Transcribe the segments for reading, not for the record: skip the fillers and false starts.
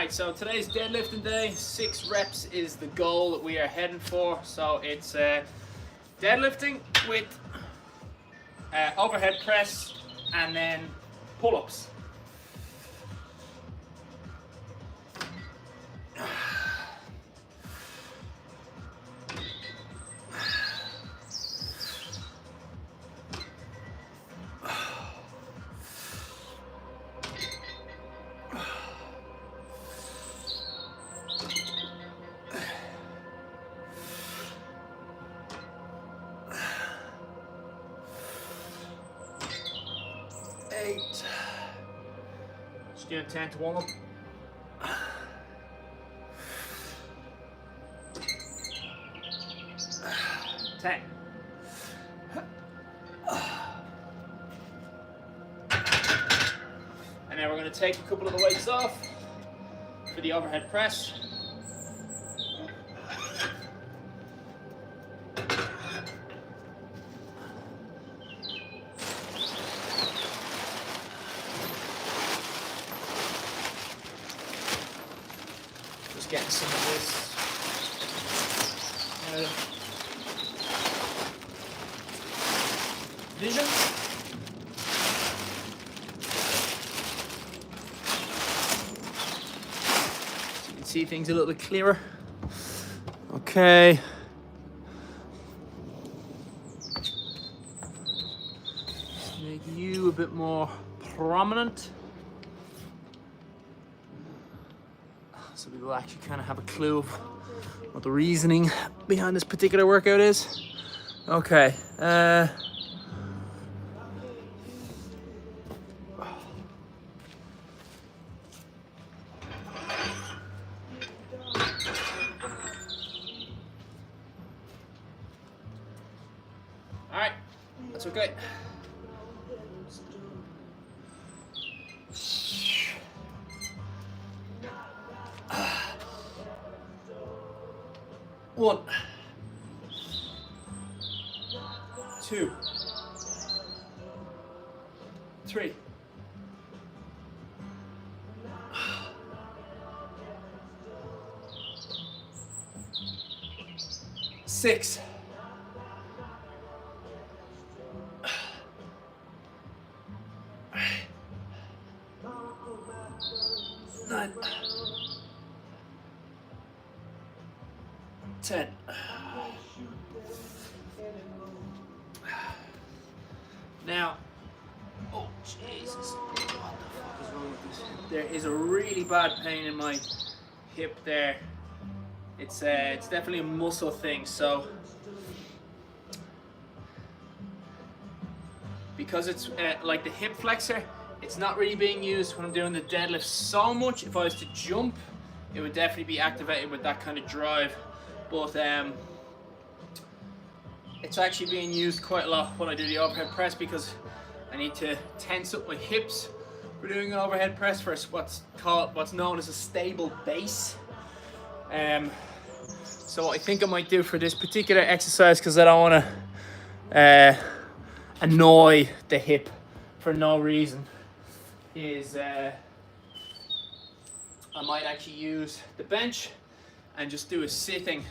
Alright, so today's deadlifting day. 6 reps is the goal that we are heading for. So it's deadlifting with overhead press and then pull-ups. Just doing 10 to warm up. 10. And now we're going to take a couple of the weights off for the overhead press. Just getting some of this vision. So you can see things a little bit clearer. Okay. Just make you a bit more prominent, so people actually kind of have a clue of what the reasoning behind this particular workout is. Okay. Alright, that's okay. One, 2, 3, 6, 9, 10. Now, oh Jesus, what the fuck is wrong with this? There is a really bad pain in my hip there. It's definitely a muscle thing. So because it's like the hip flexor, it's not really being used when I'm doing the deadlift so much. If I was to jump, it would definitely be activated with that kind of drive. But it's actually being used quite a lot when I do the overhead press, because I need to tense up my hips for doing an overhead press for what's known as a stable base. So what I think I might do for this particular exercise, because I don't want to annoy the hip for no reason, is I might actually use the bench and just do a sitting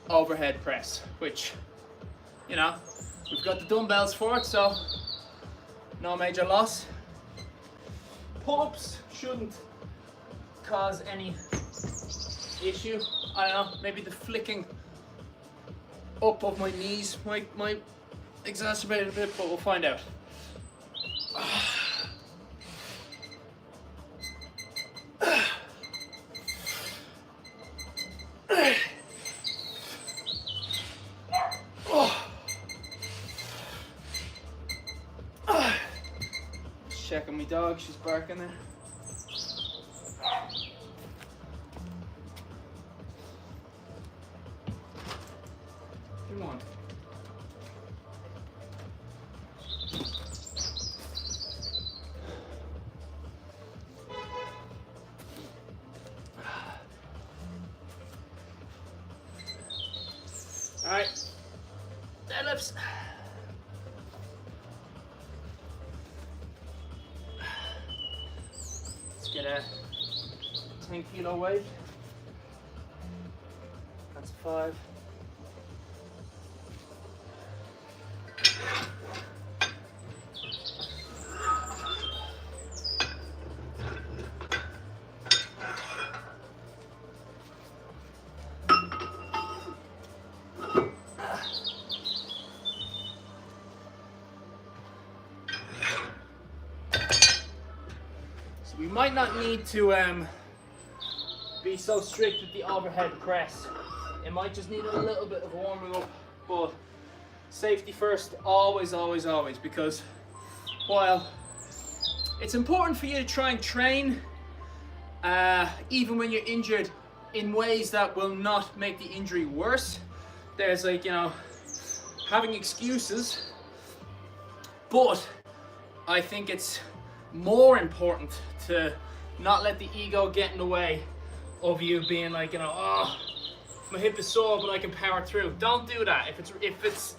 overhead press, which, you know, we've got the dumbbells for it, so no major loss. Pull-ups shouldn't cause any issue. I don't know, maybe the flicking up of my knees might exacerbate it a bit, but we'll find out. Checking my dog, she's barking there. Come on. All right, deadlifts. Let's get a 10 kilo weight. That's 5. We might not need to be so strict with the overhead press. It might just need a little bit of warming up, but safety first, always, always, always, because while it's important for you to try and train, even when you're injured, in ways that will not make the injury worse, there's like, you know, having excuses, but I think it's more important to not let the ego get in the way of you being like, you know, oh, my hip is sore, but I can power through. Don't do that. If it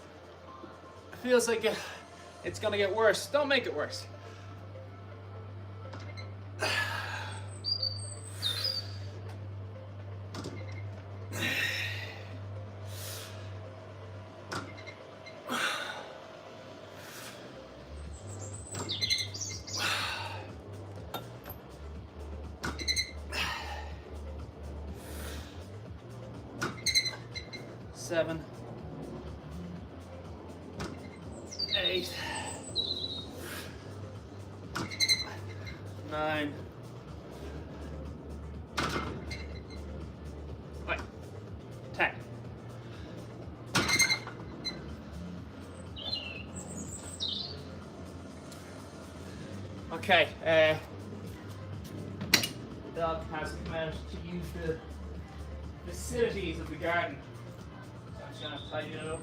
feels like it's gonna get worse, don't make it worse. Seven, 8, 9, 10. Okay, the dog has come out to use the facilities of the garden. So I'm just going to tidy it up.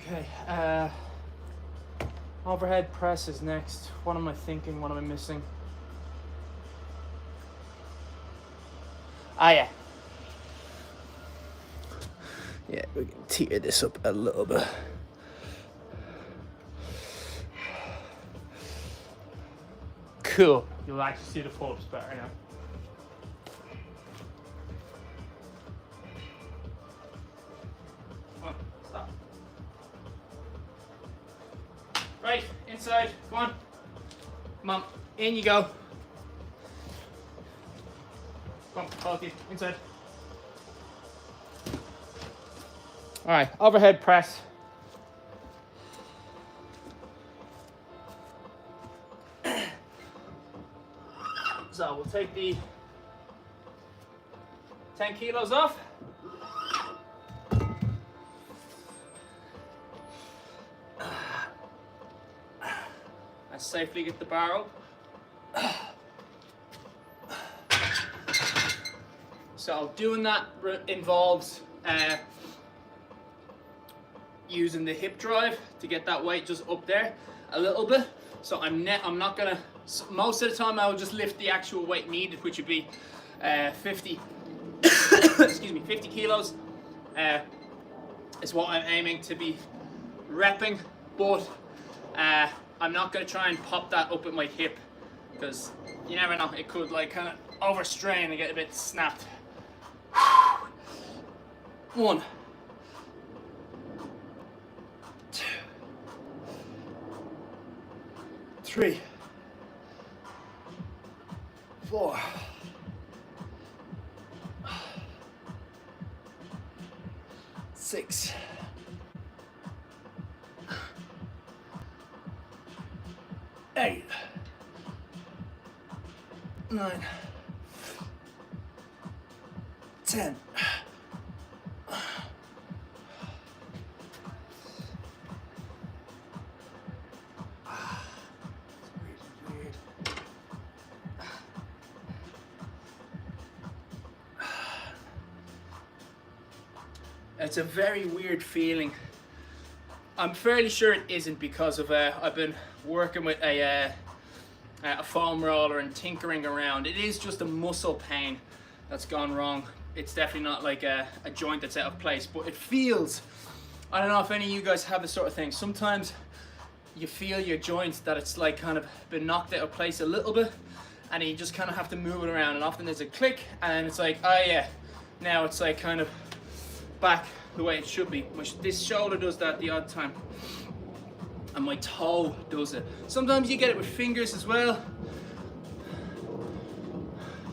Okay, overhead press is next. What am I thinking? What am I missing? Ah, yeah. Yeah, we can tear this up a little bit. Cool. You'll actually see the pull-ups better now. Stop. Right, inside, come on. Come on, in you go. Come on, both of you, inside. All right, overhead press. So we'll take the 10 kilos off. And safely get the bar up. So doing that involves using the hip drive to get that weight just up there a little bit. So I'm not gonna, most of the time I will just lift the actual weight needed, which would be 50 excuse me, 50 kilos is what I'm aiming to be repping, but I'm not gonna try and pop that up at my hip, because you never know, it could like kind of overstrain and get a bit snapped. 1, 2, 3, 4, 6, 8, 9, 10. It's a very weird feeling I'm fairly sure it isn't because of I've been working with a foam roller and tinkering around. It is just a muscle pain that's gone wrong. It's definitely not like a joint that's out of place, but it feels, I don't know if any of you guys have this sort of thing. Sometimes you feel your joints that it's like kind of been knocked out of place a little bit, and you just kind of have to move it around, and often there's a click and it's like, oh yeah, now it's like kind of back the way it should be. This shoulder does that the odd time, and my toe does it. Sometimes you get it with fingers as well.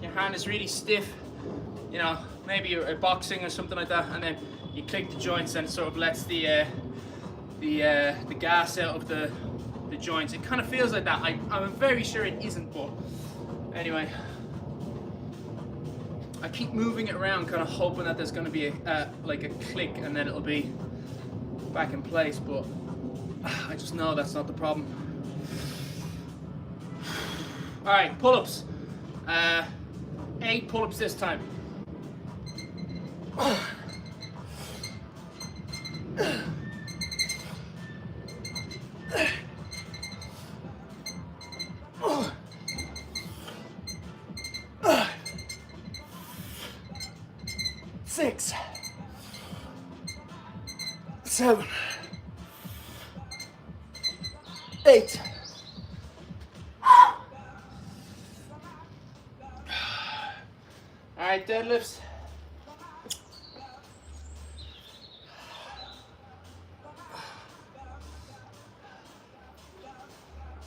Your hand is really stiff, you know, maybe you're boxing or something like that, and then you click the joints and it sort of lets the gas out of the joints. It kind of feels like that. I'm very sure it isn't, but anyway, I keep moving it around, kind of hoping that there's going to be like a click and then it'll be back in place, but I just know that's not the problem. All right, pull-ups. 8 pull-ups this time. 6, 7, 8. All right, deadlifts.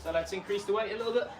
So let's increase the weight a little bit.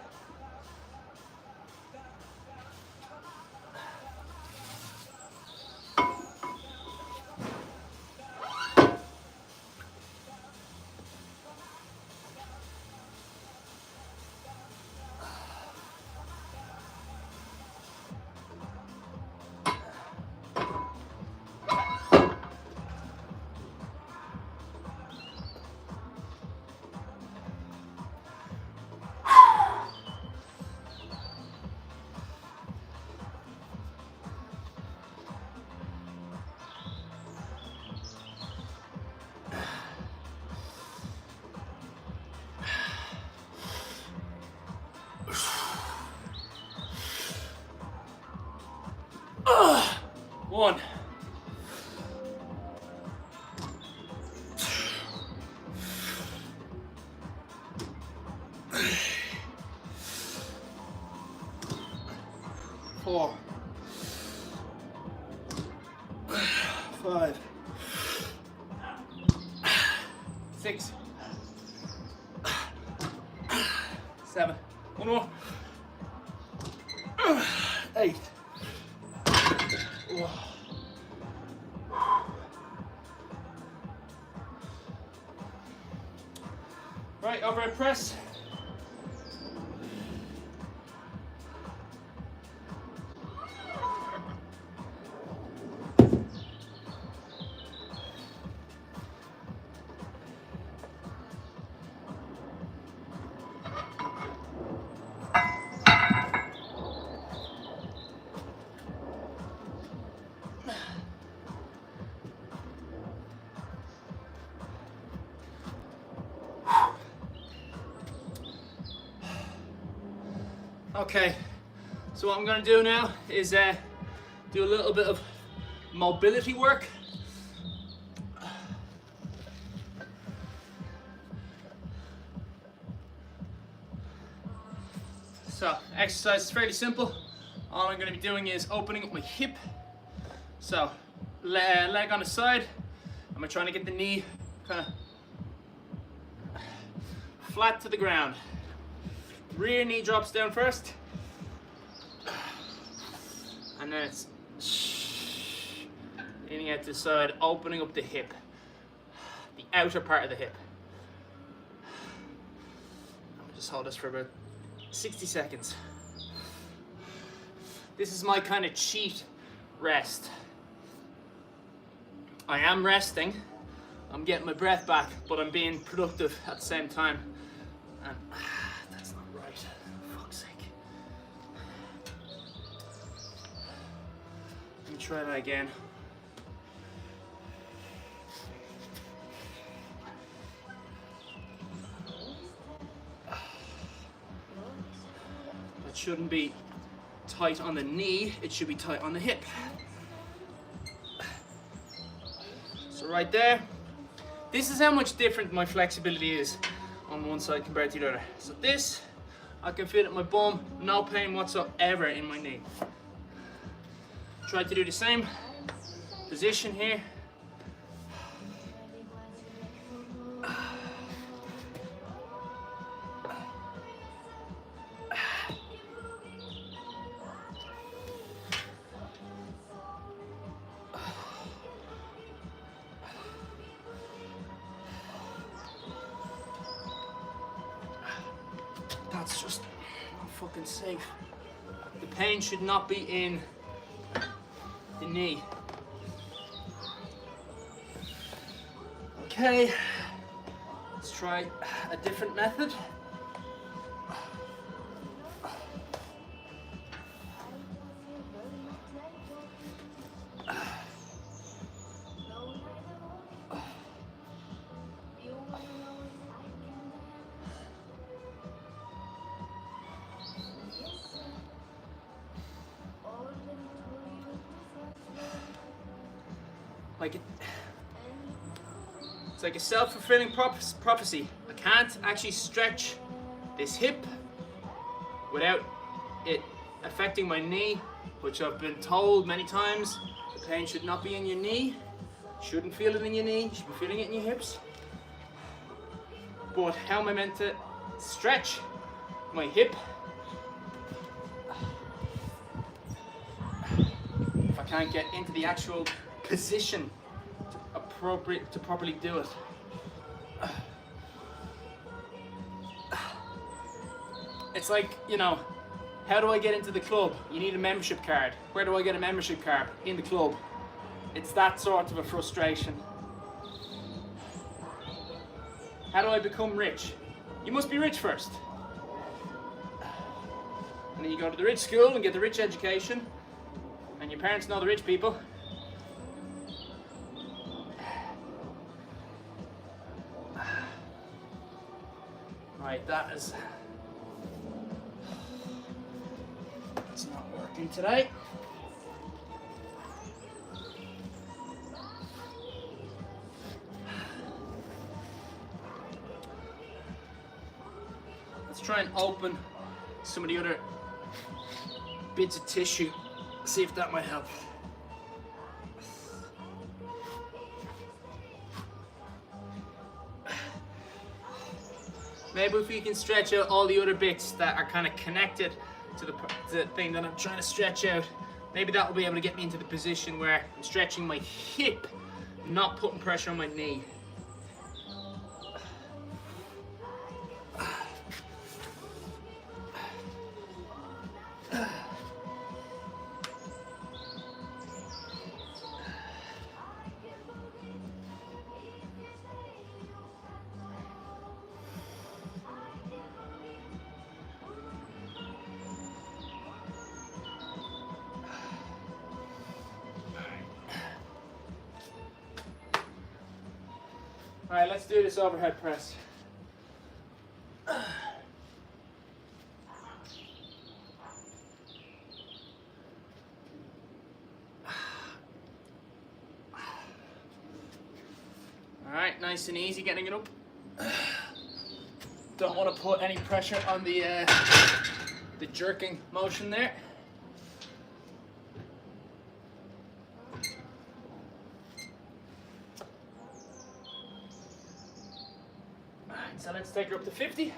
One. 4, 5, 6, 7. One more. 8. Right, overhead press. Okay, so what I'm going to do now is do a little bit of mobility work. So, exercise is fairly simple. All I'm going to be doing is opening up my hip. So, leg on the side. I'm trying to get the knee kind of flat to the ground. Rear knee drops down first, and then it's leaning out to the side, opening up the hip, the outer part of the hip. I'll just hold this for about 60 seconds. This is my kind of cheat rest. I am resting, I'm getting my breath back, but I'm being productive at the same time. And that's not right, for fuck's sake. Let me try that again. shouldn't be tight on the knee, it should be tight on the hip. So right there, this is how much different my flexibility is on one side compared to the other. So this, I can feel it in my bum, no pain whatsoever in my knee. Try to do the same position here. That's just not fucking safe. The pain should not be in the knee. Okay, let's try a different method. It's like a self-fulfilling prophecy. I can't actually stretch this hip without it affecting my knee, which I've been told many times, the pain should not be in your knee. You shouldn't feel it in your knee, you should be feeling it in your hips. But how am I meant to stretch my hip if I can't get into the actual position to properly do it? It's like, you know, how do I get into the club? You need a membership card. Where do I get a membership card? In the club. It's that sort of a frustration. How do I become rich? You must be rich first. And then you go to the rich school and get the rich education, and your parents know the rich people. Right, it's not working today. Let's try and open some of the other bits of tissue, see if that might help. Maybe if we can stretch out all the other bits that are kind of connected to the thing that I'm trying to stretch out, maybe that will be able to get me into the position where I'm stretching my hip, not putting pressure on my knee. Alright, let's do this overhead press. Alright, nice and easy getting it up. Don't want to put any pressure on the jerking motion there. So let's take her up to 50.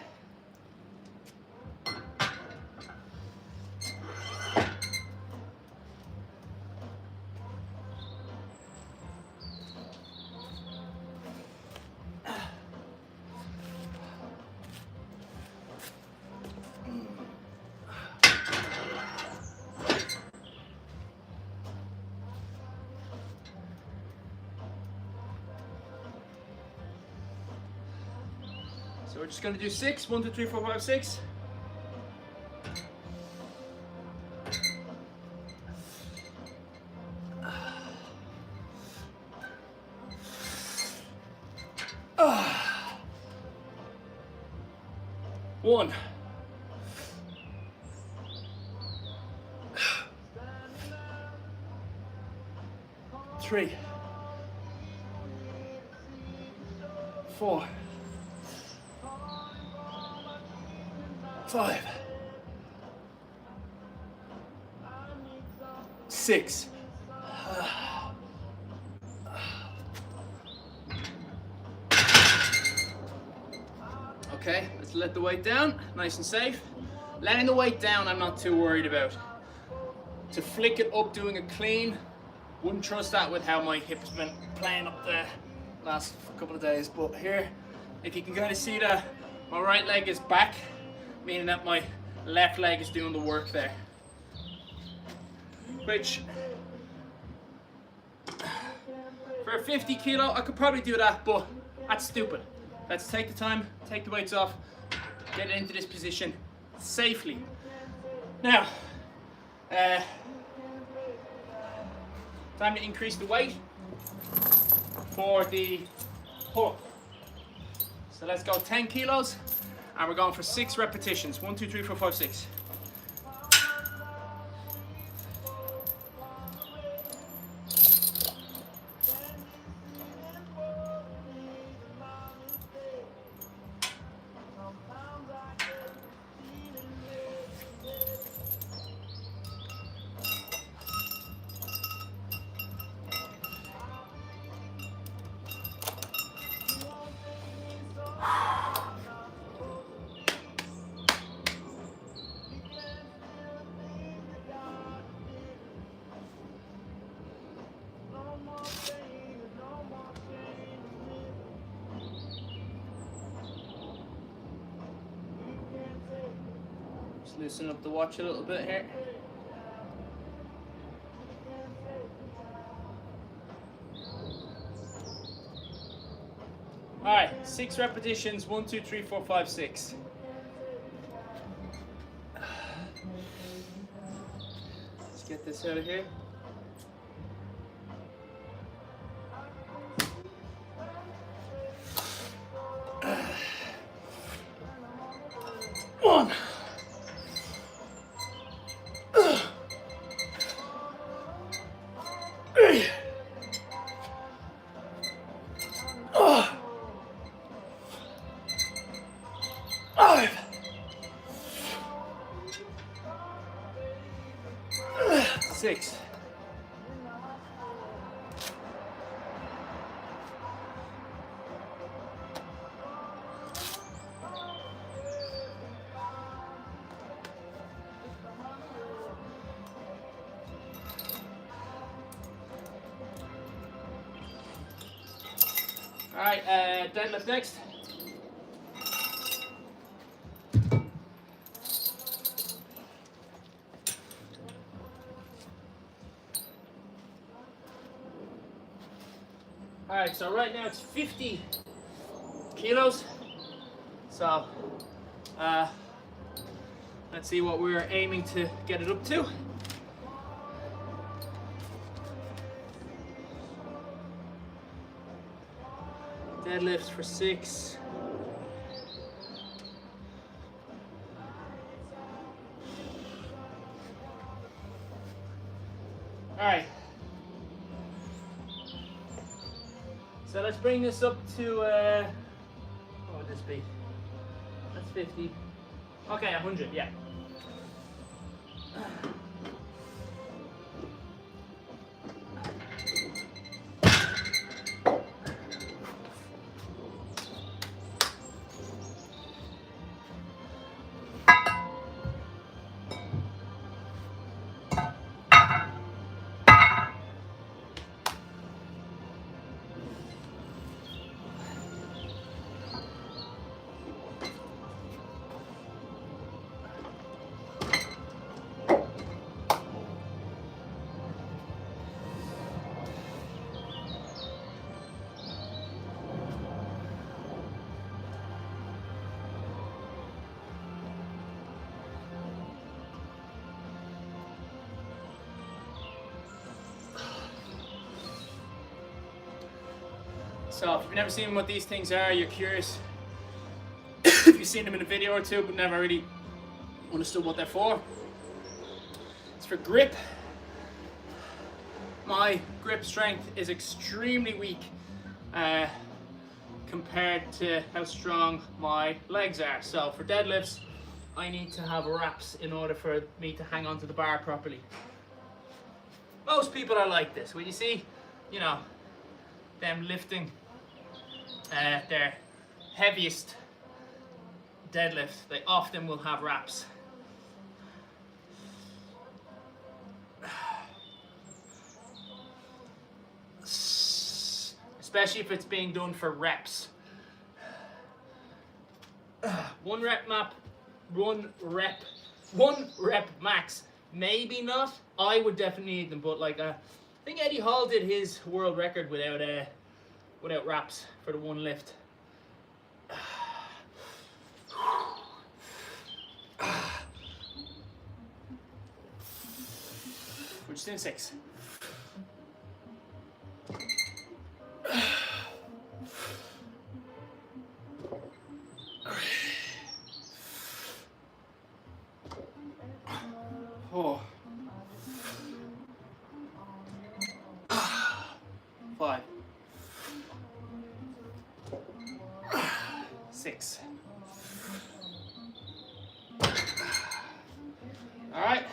So we're just going to do 6. 1, 2, 3, 4, 5, 6. One. 3, 4, 5, 6. Okay, let's let the weight down, nice and safe. Letting the weight down, I'm not too worried about. To flick it up, doing a clean, wouldn't trust that with how my hip's been playing up the last couple of days. But here, if you can kind of see that my right leg is back, meaning that my left leg is doing the work there. Which, for a 50 kilo, I could probably do that, but that's stupid. Let's take the time, take the weights off, get it into this position safely. Now, time to increase the weight for the pull. So let's go 10 kilos, and we're going for 6 repetitions. 1, 2, 3, 4, 5, 6. Loosen up the watch a little bit here. Alright, 6 repetitions, 1, 2, 3, 4, 5, 6. Let's get this out of here. One. 5, 6. All right, deadlift next. All right, so right now it's 50 kilos. So let's see what we're aiming to get it up to. Deadlifts for 6. All right. So let's bring this up to, what would this be? That's 50. Okay, 100, yeah. So if you've never seen what these things are, you're curious. If you've seen them in a video or two but never really understood what they're for. It's for grip. my grip strength is extremely weak compared to how strong my legs are. So for deadlifts, I need to have wraps in order for me to hang onto the bar properly. Most people are like this. When you see, you know, them lifting their heaviest deadlift, they often will have wraps. Especially if it's being done for reps. One rep max. Maybe not. I would definitely need them, but like I think Eddie Hall did his world record without wraps for the one lift. We're just doing 6. Oh. 5. 6. All right.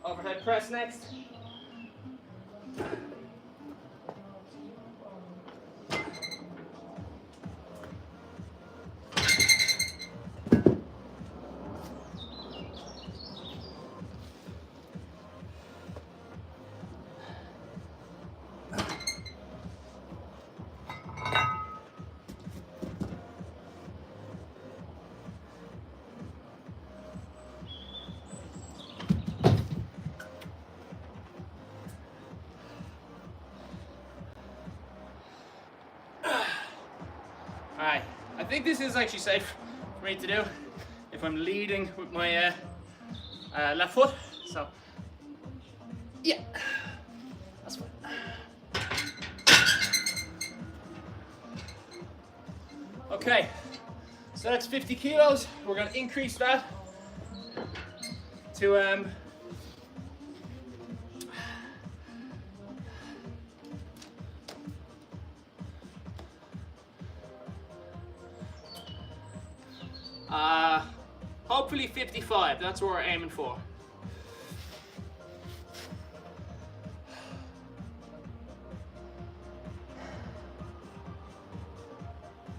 Overhead press next. Alright, I think this is actually safe for me to do if I'm leading with my left foot. So, yeah, that's fine. Okay, so that's 50 kilos. We're going to increase that to 55, that's what we're aiming for.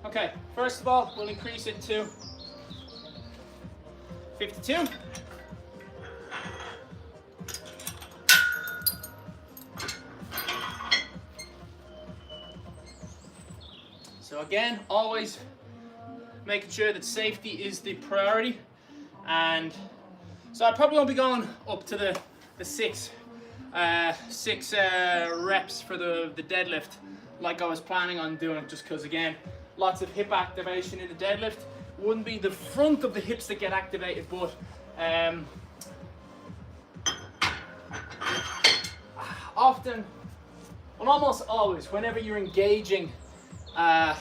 Okay, first of all, we'll increase it to 52. So again, always making sure that safety is the priority. And so I probably won't be going up to the 6 reps for the deadlift like I was planning on doing, just because again, lots of hip activation in the deadlift. Wouldn't be the front of the hips that get activated, but often, well, almost always, whenever you're engaging a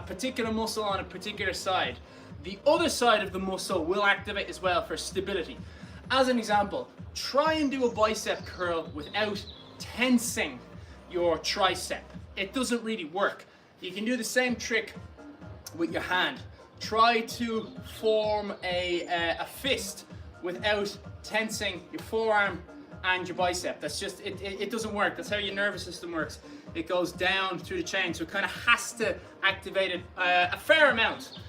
particular muscle on a particular side, the other side of the muscle will activate as well for stability. As an example, try and do a bicep curl without tensing your tricep. It doesn't really work. You can do the same trick with your hand. Try to form a fist without tensing your forearm and your bicep. That's just, it doesn't work. That's how your nervous system works. It goes down through the chain, so it kind of has to activate it a fair amount.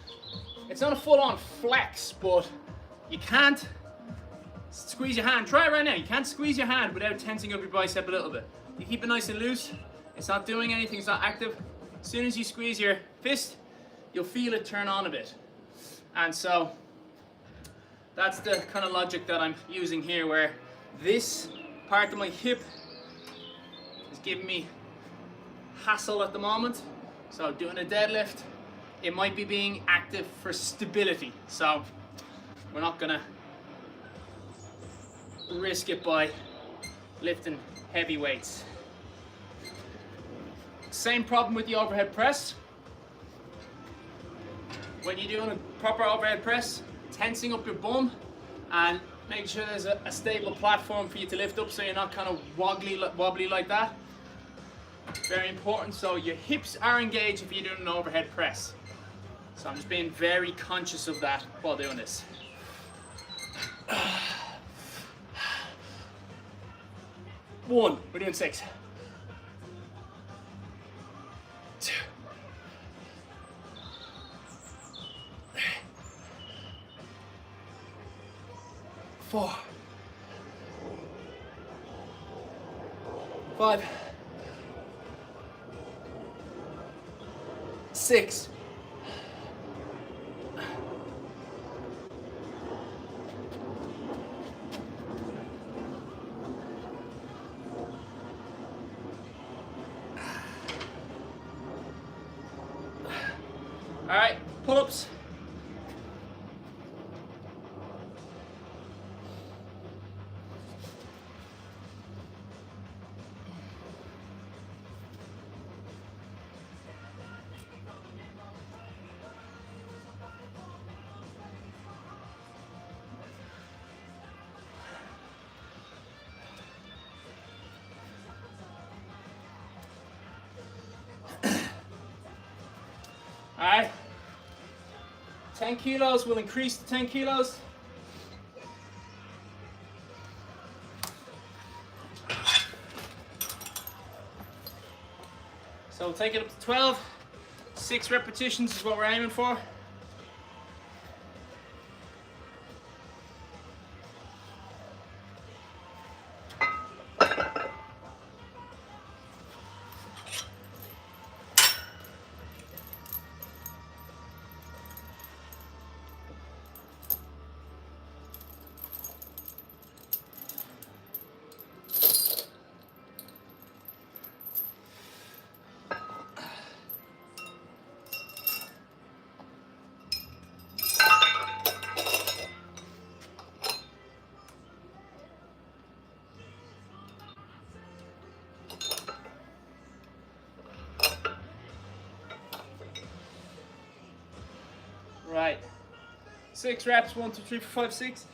It's not a full-on flex, but you can't squeeze your hand. Try it right now. You can't squeeze your hand without tensing up your bicep a little bit. You keep it nice and loose. It's not doing anything. It's not active. As soon as you squeeze your fist, you'll feel it turn on a bit. And so that's the kind of logic that I'm using here, where this part of my hip is giving me hassle at the moment. So doing a deadlift, it might be being active for stability. So we're not gonna risk it by lifting heavy weights. Same problem with the overhead press. When you're doing a proper overhead press, tensing up your bum and making sure there's a stable platform for you to lift up so you're not kind of wobbly like that. Very important. So your hips are engaged if you're doing an overhead press. So I'm just being very conscious of that while doing this. 1, we're doing 6. 2, 4, 5, 6. All right, pull-ups. All right, 10 kilos, we'll increase to 10 kilos. So we'll take it up to 12. 6 repetitions is what we're aiming for. Right, 6 reps, 1, 2, 3, 4, 5, 6.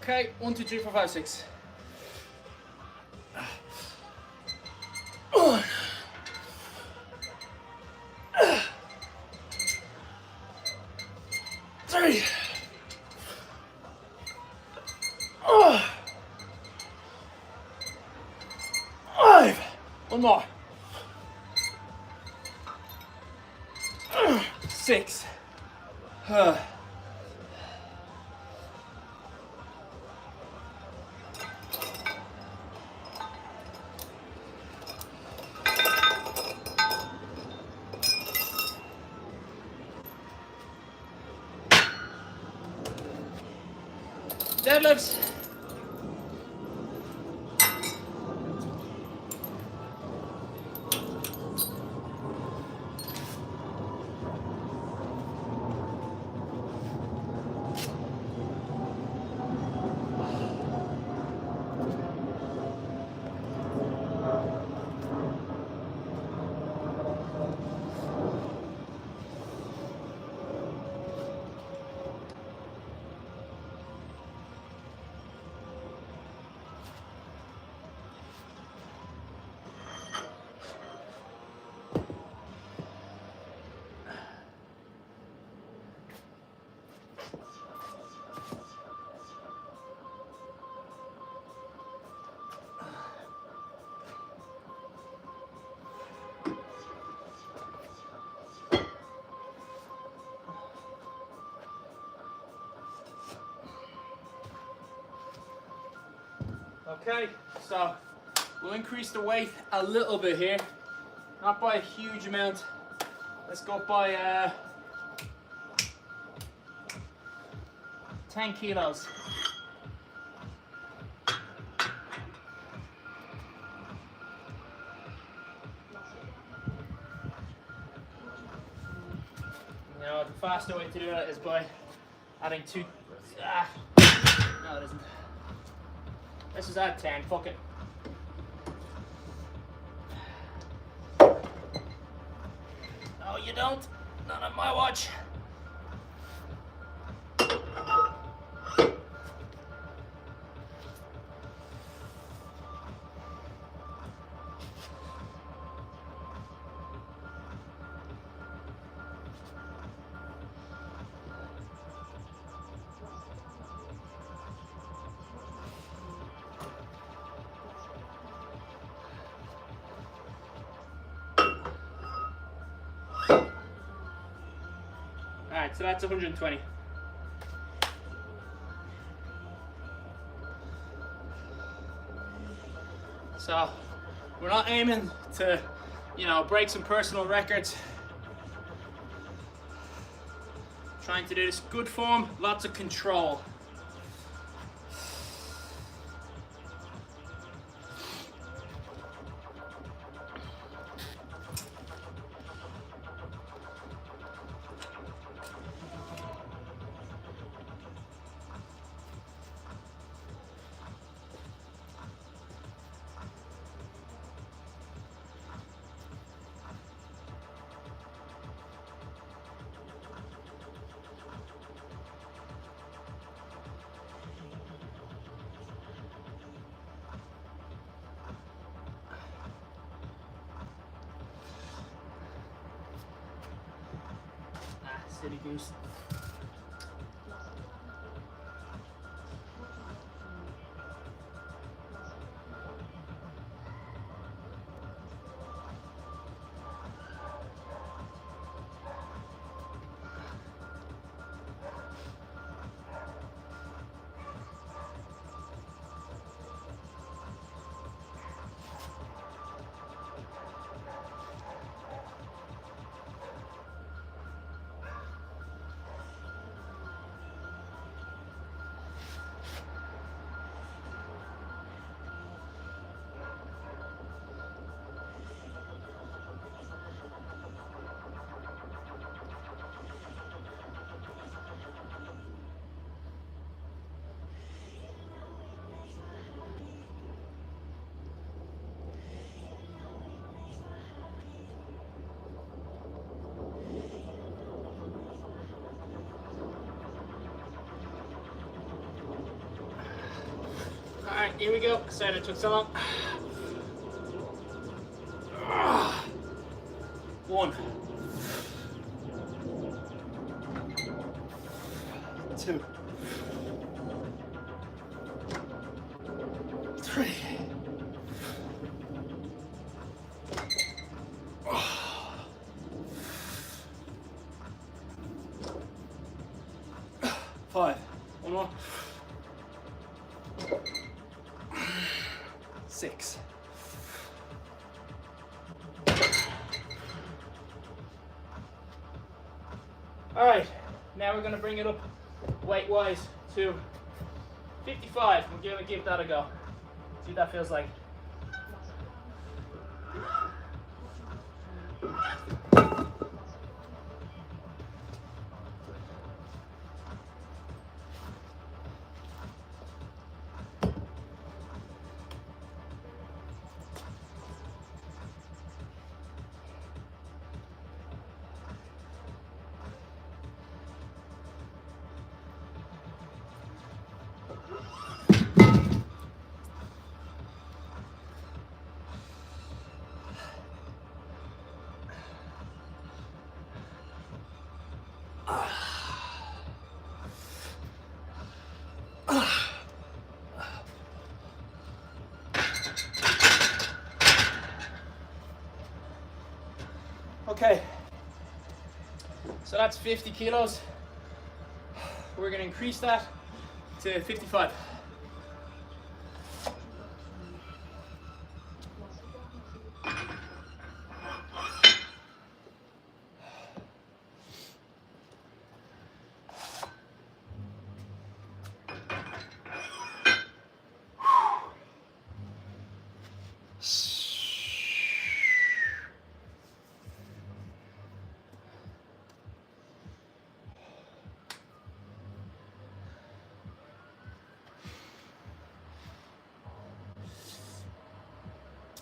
Okay, 1, 2, 3, 4, 5, 6. 1, 3, 5. 1 more. 6. Deadlifts. Okay, so we'll increase the weight a little bit here, not by a huge amount. Let's go by 10 kilos. Now the faster way to do that is by adding No, it isn't. This is at 10. Fuck it. No, you don't. Not on my watch. Alright, so that's 120. So, we're not aiming to, break some personal records. Trying to do this good form, lots of control. Silly goose. Alright, here we go. Sorry it took so long. 1, 2, 3. 5. 1 more. 6. Alright, now we're going to bring it up weight-wise to 55. We're going to give that a go. See what that feels like. Okay, so that's 50 kilos. We're going to increase that to 55.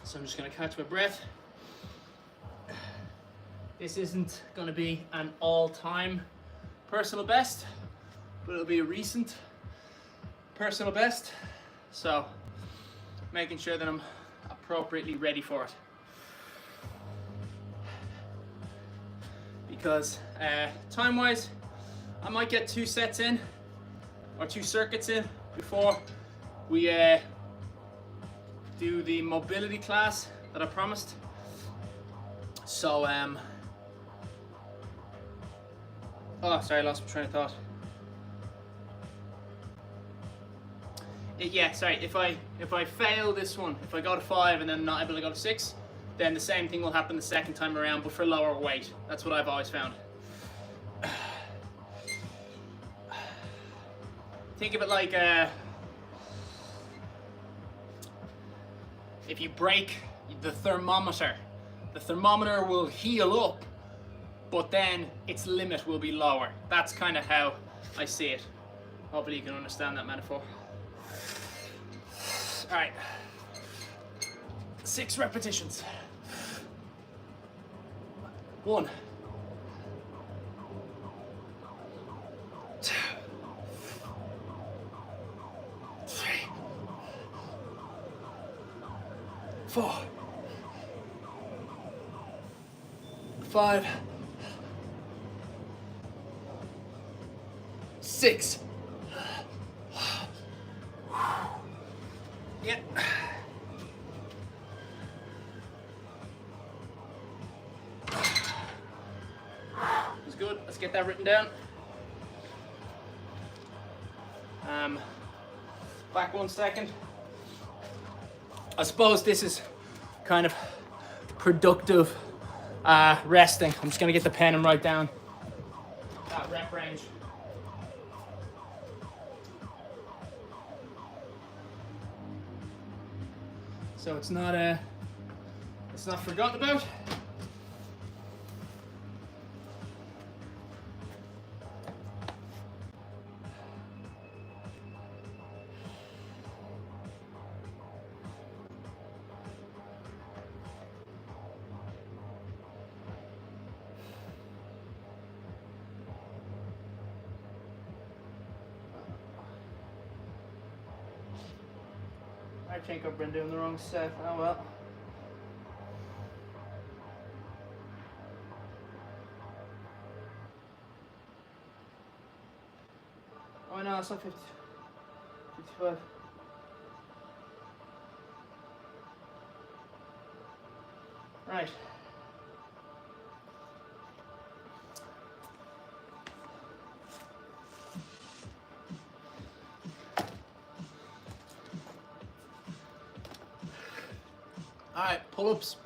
So I'm just gonna catch my breath. This isn't gonna be an all-time personal best, but it'll be a recent personal best. So making sure that I'm appropriately ready for it. Because time-wise, I might get 2 sets in, or 2 circuits in before we do the mobility class that I promised. So, oh, sorry, I lost my train of thought. Yeah, sorry, if I fail this one, if I go to 5 and then not able to go to 6, then the same thing will happen the second time around, but for lower weight. That's what I've always found. Think of it like if you break the thermometer will heal up, but then its limit will be lower. That's kind of how I see it. Hopefully you can understand that metaphor. All right, 6 repetitions. 1, 2, 3, 4, 5, 6. Yep. That's good. Let's get that written down. Back 1 second. I suppose this is kind of productive resting. I'm just gonna get the pen and write down that rep range. So it's not forgotten about. I think I've been doing the wrong set. Oh well. Oh no, it's not 50, 55. Right. All right, pull-ups.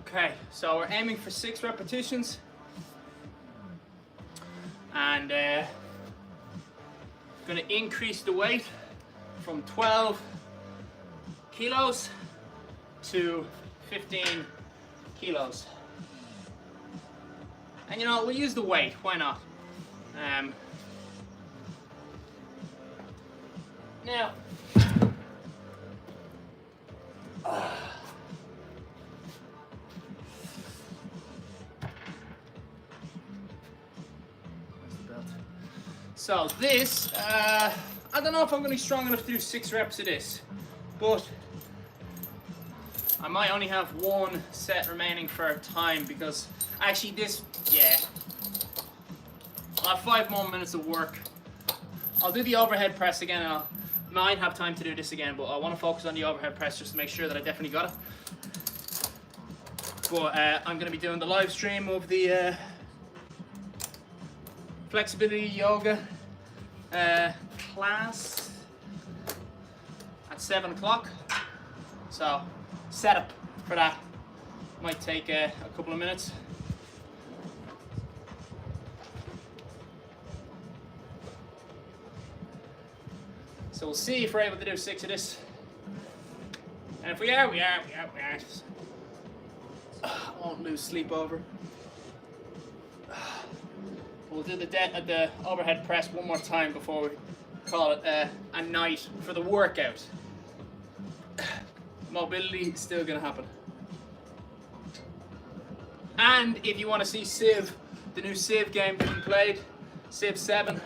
Okay, so we're aiming for 6 repetitions, and going to increase the weight from 12 kilos to 15 kilos. And you know, we'll use the weight, why not? Now, so this, I don't know if I'm going to be strong enough to do 6 reps of this, but I might only have 1 set remaining for time, because actually this, yeah, I'll have 5 more minutes of work. I'll do the overhead press again, and I might have time to do this again, but I want to focus on the overhead press just to make sure that I definitely got it. But I'm going to be doing the live stream of the flexibility yoga class at 7 o'clock. So setup for that might take a couple of minutes. So we'll see if we're able to do 6 of this. And if we are, we are. I won't lose sleep over. We'll do the overhead press one more time before we call it a night for the workout. Mobility is still going to happen. And if you want to see Civ, the new Civ game being played, Civ 7,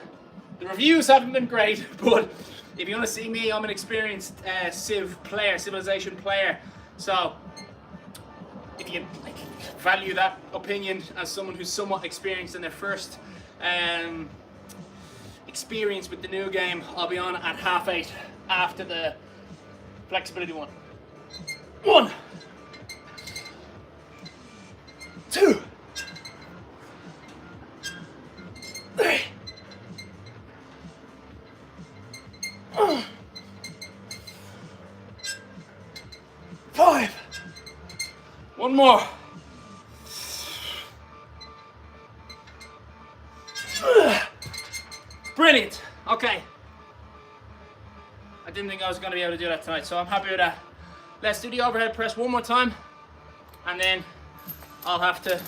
the reviews haven't been great, but if you want to see me, I'm an experienced Civ player, Civilization player. So if you value that opinion as someone who's somewhat experienced in their first experience with the new game, I'll be on at 8:30 after the flexibility one. 1, 2, 3, 5. One more. Brilliant. Okay. I didn't think I was going to be able to do that tonight, so I'm happy with that. Let's do the overhead press one more time, and then I'll have to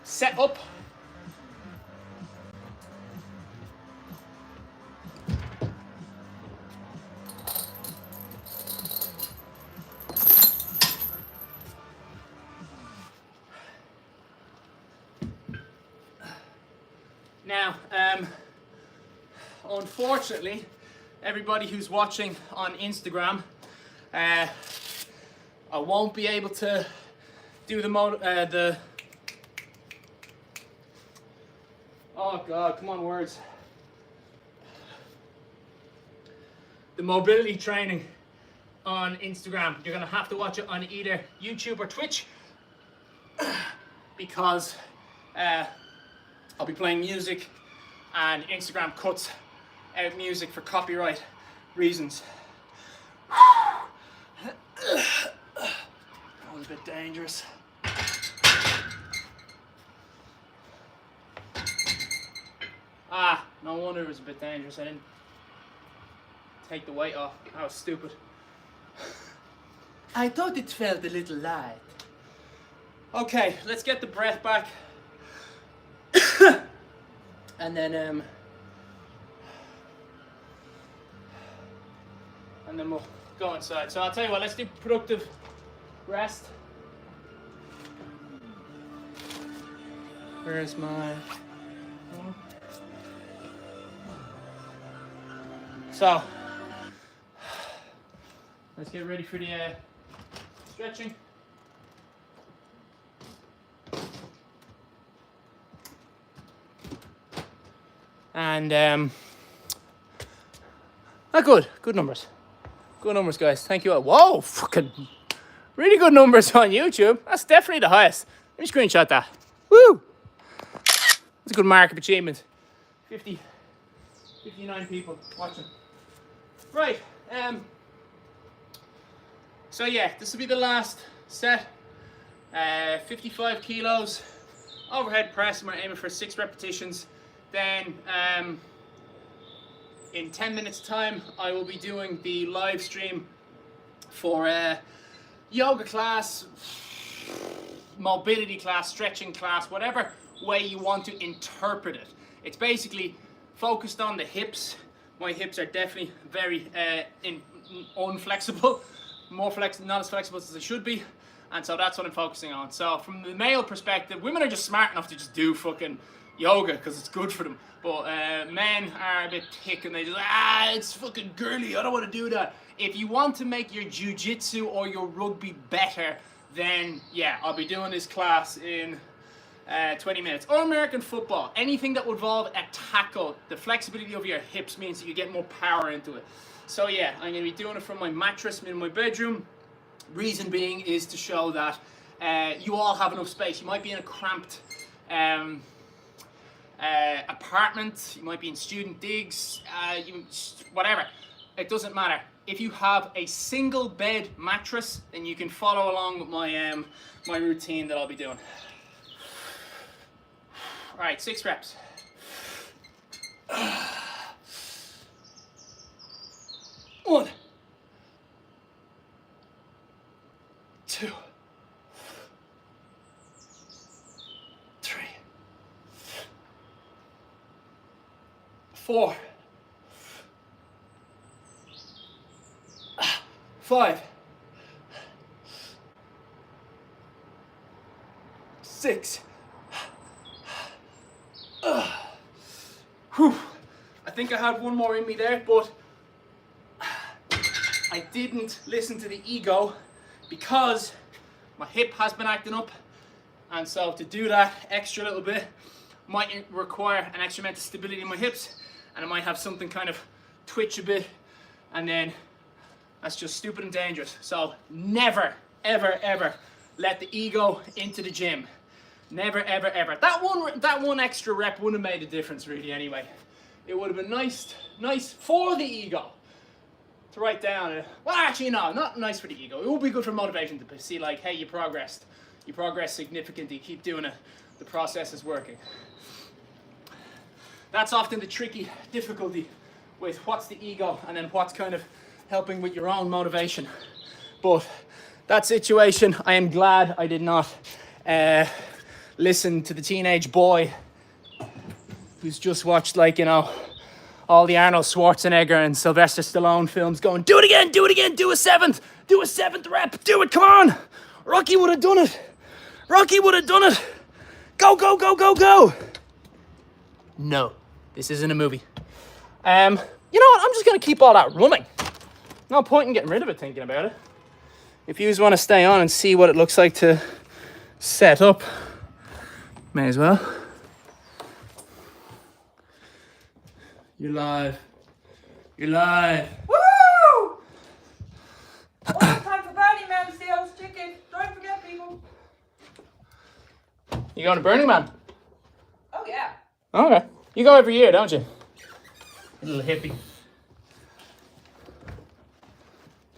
set up. Now, unfortunately, everybody who's watching on Instagram, I won't be able to do the oh god, come on, words. The mobility training on Instagram. You're gonna have to watch it on either YouTube or Twitch because I'll be playing music and Instagram cuts out music for copyright reasons. That was a bit dangerous. Ah, no wonder it was a bit dangerous. I didn't take the weight off. That was stupid. I thought it felt a little light. Okay, let's get the breath back. And then we'll go inside. So I'll tell you what, let's do productive rest. Where's my... So, let's get ready for the stretching. And good numbers. Good numbers, guys. Thank you all. Whoa, fucking really good numbers on YouTube. That's definitely the highest. Let me screenshot that. Woo! That's a good mark of achievement. 59 people watching. Right. So yeah, this will be the last set. 55 kilos overhead press, and we're aiming for 6 repetitions. Then in 10 minutes time I will be doing the live stream for yoga class, mobility class, stretching class, whatever way you want to interpret it. It's basically focused on the hips. My hips are definitely very unflexible, not as flexible as they should be, and so that's what I'm focusing on. So from the male perspective, women are just smart enough to just do fucking yoga because it's good for them, but men are a bit thick and they just it's fucking girly, I don't want to do that. If you want to make your jiu-jitsu or your rugby better, then yeah, I'll be doing this class in 20 minutes. Or American football, anything that would involve a tackle. The flexibility of your hips means that you get more power into it. So yeah, I'm going to be doing it from my mattress in my bedroom. Reason being is to show that you all have enough space. You might be in a cramped apartment, you might be in student digs, whatever. It doesn't matter. If you have a single bed mattress, then you can follow along with my my routine that I'll be doing. All right, 6 reps. 1, 2, 3, 4, 5, 6. Whew. I think I had one more in me there, but I didn't listen to the ego because my hip has been acting up, and so to do that extra little bit might require an extra amount of stability in my hips, and I might have something kind of twitch a bit, and then that's just stupid and dangerous. So never, ever, ever let the ego into the gym. Never, ever, ever. That one extra rep wouldn't have made a difference really anyway. It would have been nice for the ego to write down. Well, actually, no, not nice for the ego. It would be good for motivation to see like, hey, you progressed significantly. Keep doing it. The process is working. That's often the tricky difficulty with what's the ego and then what's kind of helping with your own motivation. But that situation, I am glad I did not listen to the teenage boy who's just watched, like, you know, all the Arnold Schwarzenegger and Sylvester Stallone films going, do it again, do a seventh rep, do it, come on. Rocky would have done it. Go, go, go, go, go. No, this isn't a movie. You know what, I'm just gonna keep all that running. No point in getting rid of it thinking about it. If you want to stay on and see what it looks like to set up, may as well. You're live. Woo! Time for Burning Man sales ticket. Don't forget, people. You going to Burning Man? Oh, yeah. Okay. You go every year, don't you? You little hippie.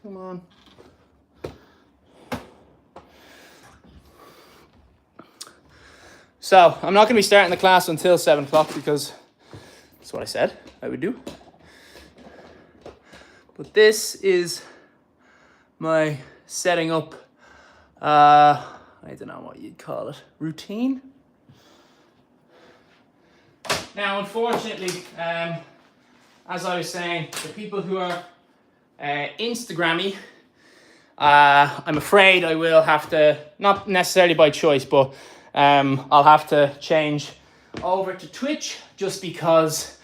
Come on. So, I'm not going to be starting the class until 7 o'clock because that's what I said I would do. But this is my setting up, I don't know what you'd call it, routine. Now, unfortunately, as I was saying, the people who are Instagrammy, I'm afraid I will have to, not necessarily by choice, but I'll have to change over to Twitch just because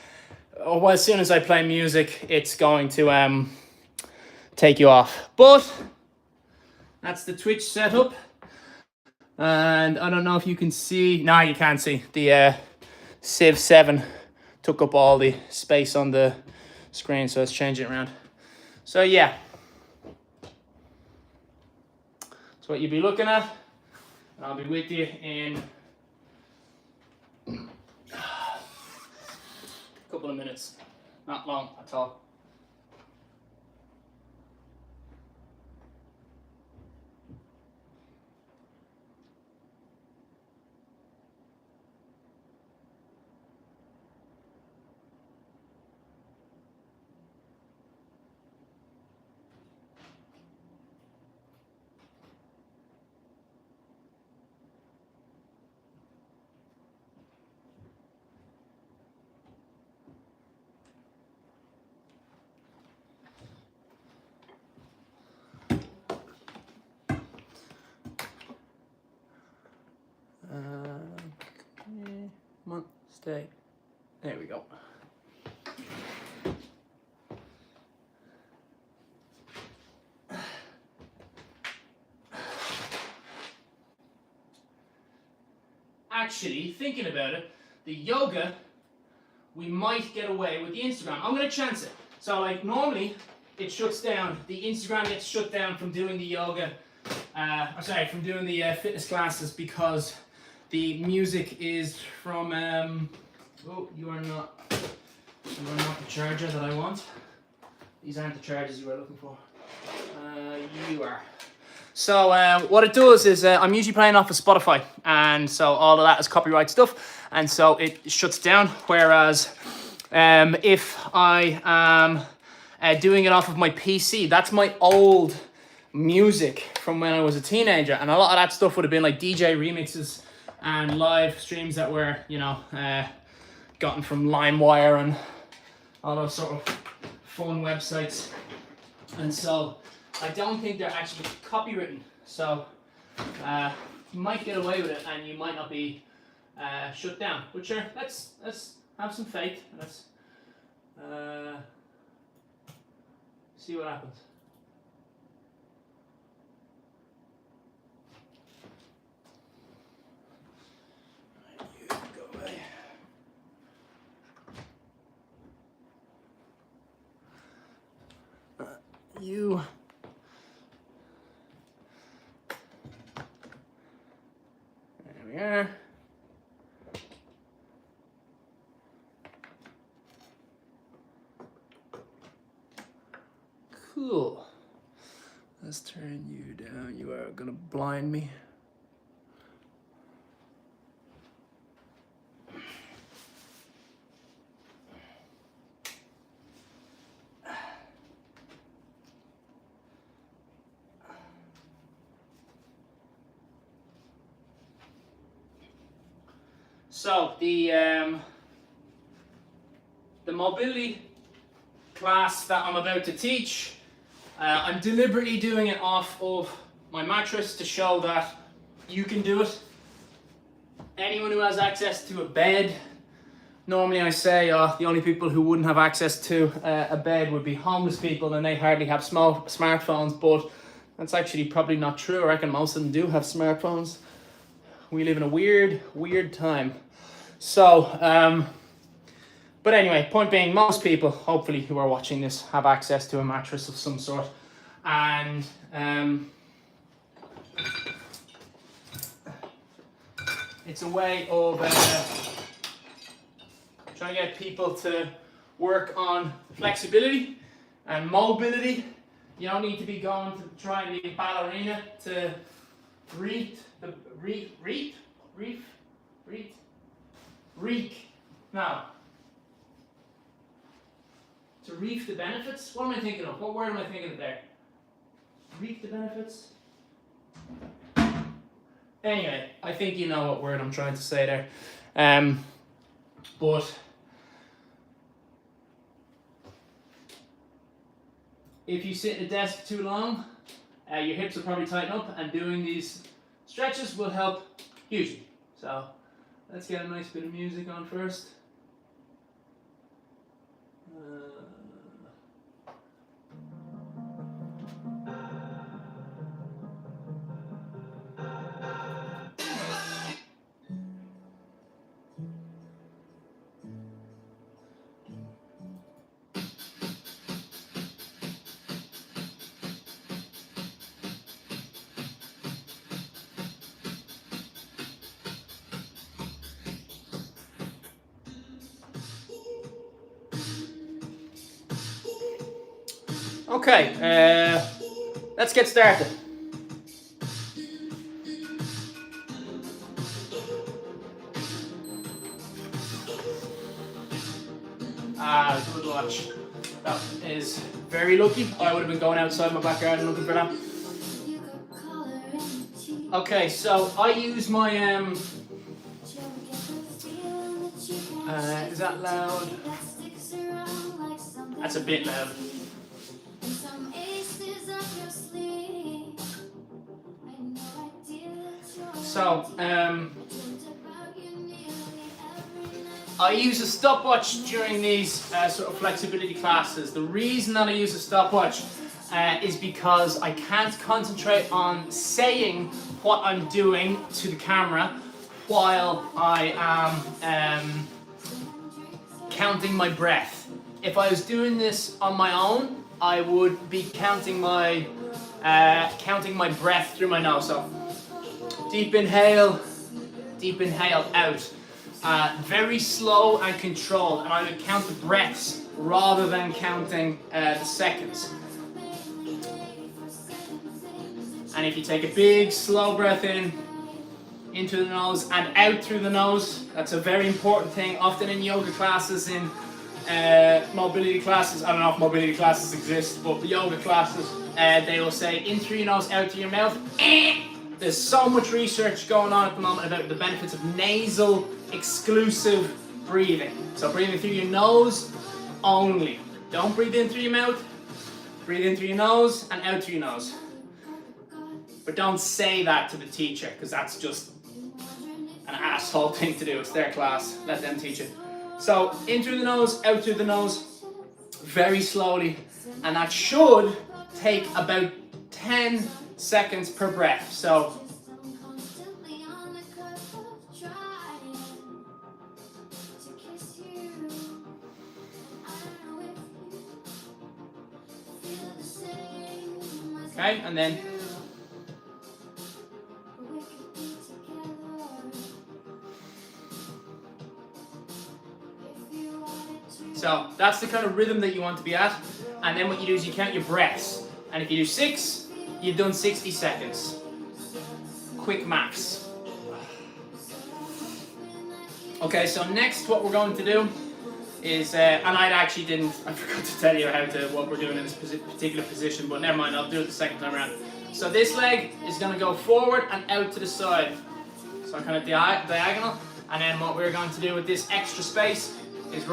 well, as soon as I play music, it's going to take you off. But that's the Twitch setup. And I don't know if you can see. No, you can't see. The Civ 7 took up all the space on the screen, so let's change it around. So yeah. That's what you'll be looking at. And I'll be with you in a couple of minutes. Not long at all. Come on, stay. There we go. Actually, thinking about it, the yoga, we might get away with the Instagram. I'm going to chance it. So, like, normally it shuts down. The Instagram gets shut down from doing the yoga, from doing the fitness classes because the music is from Oh, you are not the charger that I want. These aren't the chargers you were looking for. You are. So what it does is I'm usually playing off of Spotify, and so all of that is copyright stuff, and so it shuts down. Whereas if I am doing it off of my PC, that's my old music from when I was a teenager, and a lot of that stuff would have been like DJ remixes and live streams that were, you know, gotten from LimeWire and all those sort of fun websites. And so I don't think they're actually copywritten. So you might get away with it and you might not be shut down. But sure, let's have some faith. Let's see what happens. You go away. You. There we are. Cool. Let's turn you down. You are gonna blind me. So the mobility class that I'm about to teach, I'm deliberately doing it off of my mattress to show that you can do it. Anyone who has access to a bed, normally I say the only people who wouldn't have access to a bed would be homeless people, and they hardly have smartphones, but that's actually probably not true. I reckon most of them do have smartphones. We live in a weird time. So, but anyway, point being, most people, hopefully, who are watching this have access to a mattress of some sort. And it's a way of trying to get people to work on flexibility and mobility. You don't need to be going to try and be a ballerina to reap. Now, to reap the benefits? What am I thinking of? What word am I thinking of there? Reap the benefits? Anyway, I think you know what word I'm trying to say there. But if you sit at a desk too long, your hips will probably tighten up, and doing these stretches will help hugely. So let's get a nice bit of music on first. Okay, let's get started. Good watch. That is very lucky. I would have been going outside my back garden looking for that. Okay, so I use my is that loud? That's a bit loud. So, I use a stopwatch during these sort of flexibility classes. The reason that I use a stopwatch is because I can't concentrate on saying what I'm doing to the camera while I am counting my breath. If I was doing this on my own, I would be counting my breath through my nose. So deep inhale out. very slow and controlled, and I would count the breaths rather than counting the seconds. And if you take a big slow breath in, into the nose and out through the nose, that's a very important thing. Often in yoga classes, in mobility classes, I don't know if mobility classes exist, but the yoga classes, they will say in through your nose, out through your mouth. There's so much research going on at the moment about the benefits of nasal exclusive breathing. So breathing through your nose only. Don't breathe in through your mouth. Breathe in through your nose and out through your nose. But don't say that to the teacher, because that's just an asshole thing to do. It's their class. Let them teach it. So in through the nose, out through the nose, very slowly. And that should take about 10 seconds per breath. So okay, and then so that's the kind of rhythm that you want to be at. And then what you do is you count your breaths. And if you do 6, you've done 60 seconds. Quick maths. Okay, so next what we're going to do is, and I forgot to tell you what we're doing in this particular position, but never mind, I'll do it the second time around. So this leg is going to go forward and out to the side. So kind of diagonal. And then what we're going to do with this extra space is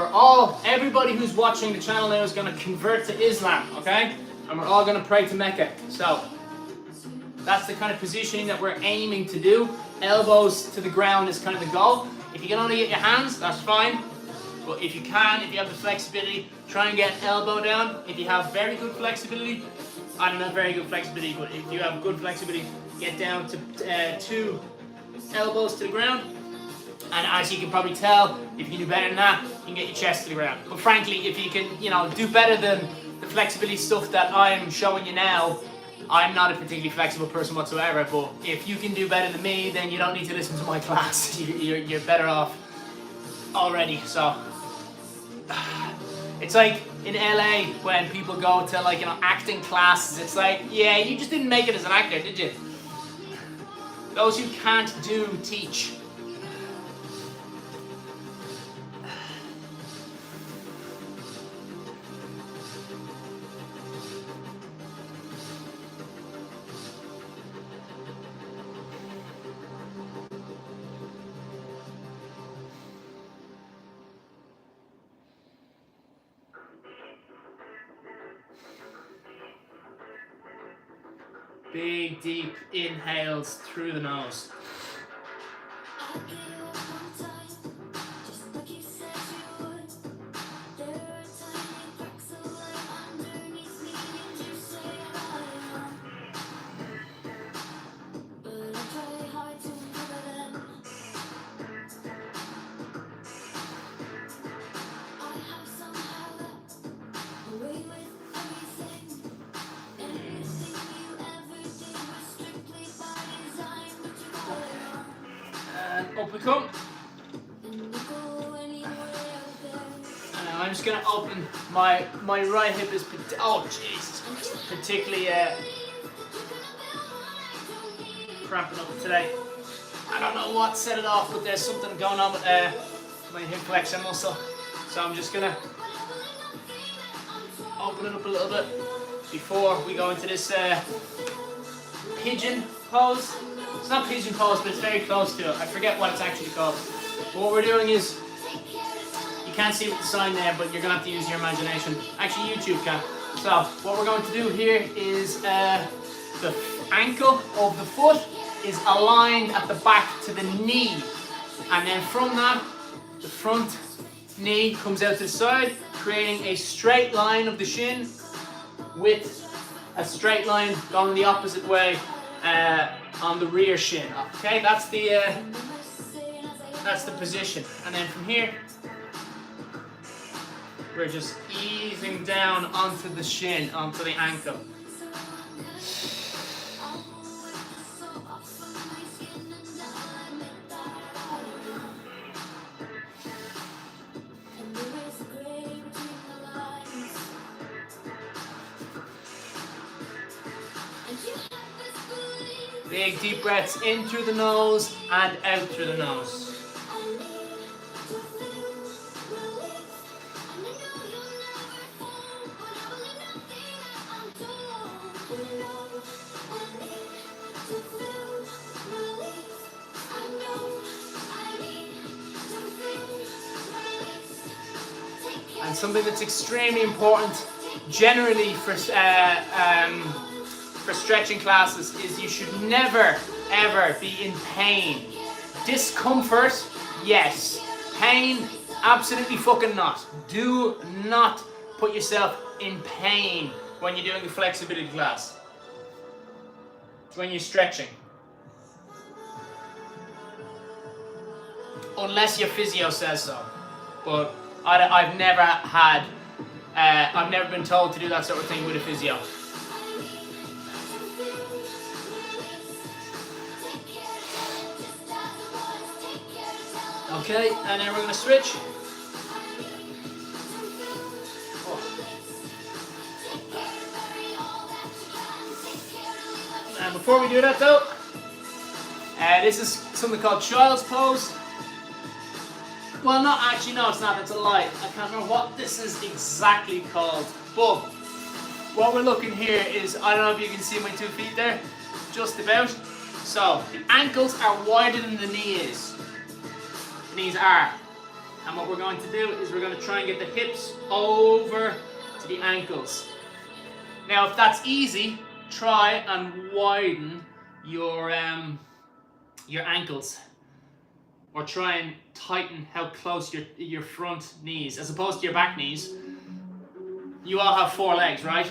everybody who's watching the channel now is going to convert to Islam, okay? And we're all going to pray to Mecca. So that's the kind of positioning that we're aiming to do. Elbows to the ground is kind of the goal. If you can only get your hands, that's fine. But if you have the flexibility, try and get elbow down. If you have very good flexibility, I don't have very good flexibility, but if you have good flexibility, get down to 2 elbows to the ground. And as you can probably tell, if you can do better than that, you can get your chest to the ground. But frankly, if you can, do better than the flexibility stuff that I'm showing you now, I'm not a particularly flexible person whatsoever. But if you can do better than me, then you don't need to listen to my class. You're better off already. So it's like in LA when people go to acting classes. It's like, yeah, you just didn't make it as an actor, did you? Those who can't do teach. Big, deep inhales through the nose. Up we come. And I'm just going to open my right hip is particularly cramping up today. I don't know what set it off, but there's something going on with my hip flexor muscle. So I'm just going to open it up a little bit before we go into this pigeon pose. It's not pigeon pose, but it's very close to it. I forget what it's actually called. But what we're doing is, you can't see with the sign there, but you're going to have to use your imagination. Actually, YouTube can. So, what we're going to do here is the ankle of the foot is aligned at the back to the knee. And then from that, the front knee comes out to the side, creating a straight line of the shin with a straight line going the opposite way on the rear shin. Okay, that's the position. And then from here, we're just easing down onto the shin, onto the ankle. Big deep breaths in through the nose and out through the nose. And something that's extremely important generally for stretching classes is you should never ever be in pain. Discomfort, yes. Pain, absolutely fucking not. Do not put yourself in pain when you're doing the flexibility class. It's when you're stretching. Unless your physio says so. But I've never had, I've never been told to do that sort of thing with a physio. Okay, and then we're going to switch. Oh. And before we do that though, this is something called child's pose. Well, not actually, no, it's not. That's a lie. I can't remember what this is exactly called. But what we're looking here is, I don't know if you can see my 2 feet there, just about. So the ankles are wider than the knee is. The knees are. And what we're going to do is we're going to try and get the hips over to the ankles. Now, if that's easy, try and widen your ankles. Or try and tighten how close your front knees, as opposed to your back knees. You all have 4 legs, right?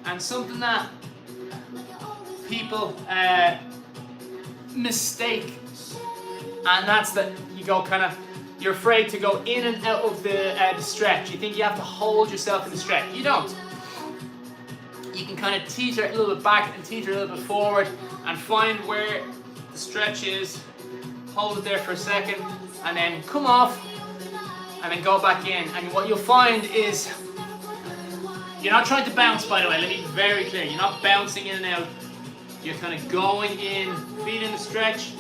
And something that people mistake, and that's that you go kind of, you're afraid to go in and out of the stretch. You think you have to hold yourself in the stretch. You don't. You can kind of teeter a little bit back and teeter a little bit forward and find where the stretch is. Hold it there for a second and then come off and then go back in. And what you'll find is, you're not trying to bounce, by the way, let me be very clear. You're not bouncing in and out. You're kind of going in, feeling the stretch.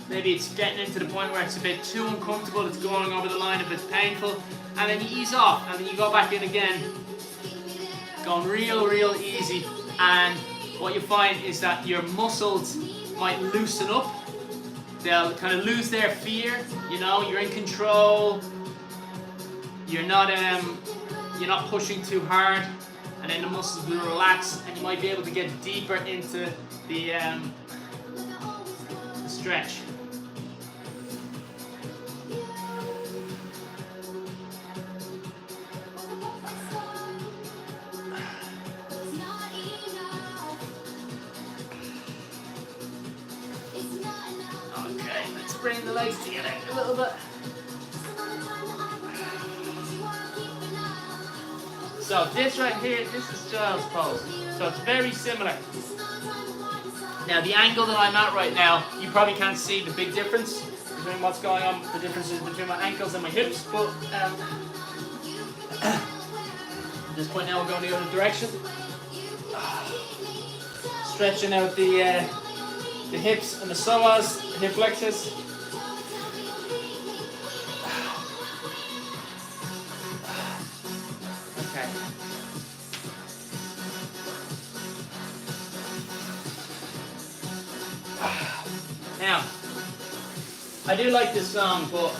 Maybe it's getting into the point where it's a bit too uncomfortable, it's going over the line if it's painful, and then you ease off, and then you go back in again, going real easy, and what you find is that your muscles might loosen up, they'll kind of lose their fear, you know, you're in control, you're not pushing too hard, and then the muscles will relax, and you might be able to get deeper into the stretch. Bring the legs together a little bit. So this right here, this is child's pose. So it's very similar. Now the angle that I'm at right now, you probably can't see the big difference between what's going on, the differences between my ankles and my hips, but at this point now we're going the other direction. Stretching out the hips and the psoas, the hip flexors. Okay. Now, I do like this song, but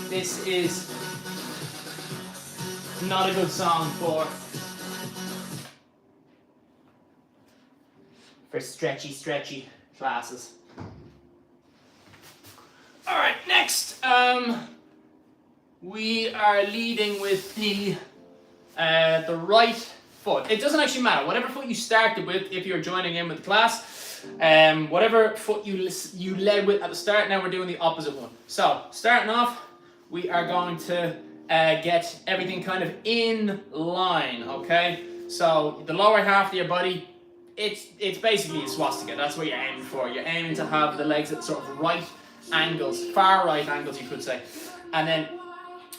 this is not a good song for stretchy classes. All right, next, we are leading with the right foot. It doesn't actually matter. Whatever foot you started with, if you're joining in with the class, whatever foot you led with at the start, now we're doing the opposite one. So, starting off, we are going to get everything kind of in line, okay? So, the lower half of your body it's basically a swastika. That's what you're aiming for. You're aiming to have the legs at sort of right angles, far right angles, you could say, and then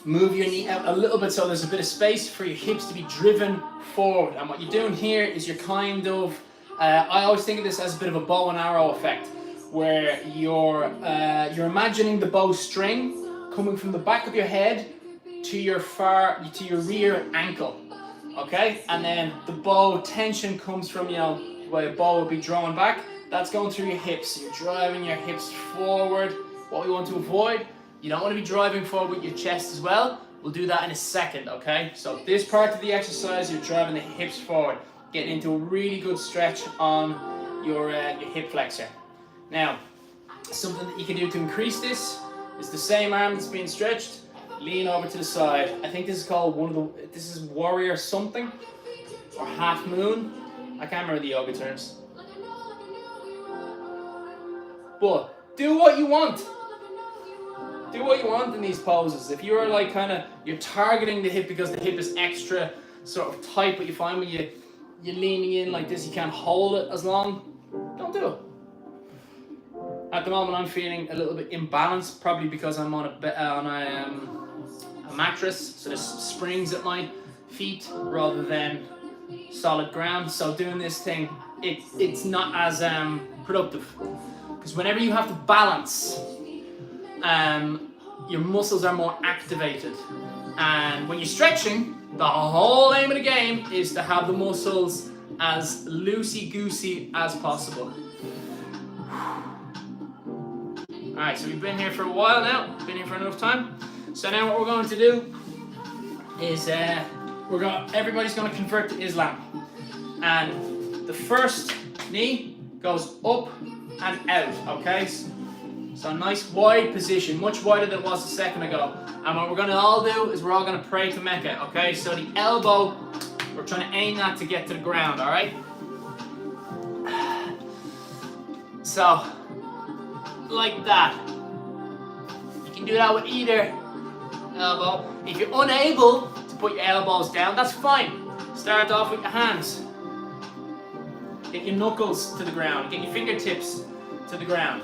move your knee out a little bit so there's a bit of space for your hips to be driven forward. And what you're doing here is you're kind of, I always think of this as a bit of a bow and arrow effect, where you're imagining the bow string coming from the back of your head to your rear ankle, okay? And then the bow tension comes from, where the bow will be drawn back. That's going through your hips. You're driving your hips forward. What we want to avoid, you don't want to be driving forward with your chest as well. We'll do that in a second, okay? So this part of the exercise, you're driving the hips forward, getting into a really good stretch on your hip flexor. Now, something that you can do to increase this is the same arm that's being stretched, lean over to the side. I think this is called this is warrior something, or half moon. I can't remember the yoga terms. But do what you want. Do what you want in these poses. If you're like you're targeting the hip because the hip is extra sort of tight, but you find when you're leaning in like this, you can't hold it as long, don't do it. At the moment, I'm feeling a little bit imbalanced, probably because I'm on a mattress, so there's springs at my feet rather than solid ground. So doing this thing, it's not as productive, because whenever you have to balance, your muscles are more activated, and when you're stretching, the whole aim of the game is to have the muscles as loosey-goosey as possible. Alright, so we've been here for a while now, been here for enough time. So now what we're going to do is everybody's going to convert to Islam. And the first knee goes up and out, okay? So a nice wide position, much wider than it was a second ago. And what we're going to all do is we're all going to pray to Mecca, okay? So the elbow, we're trying to aim that to get to the ground, alright? So, like that. You can do that with either elbow. If you're unable to put your elbows down, that's fine. Start off with your hands. Get your knuckles to the ground. Get your fingertips to the ground.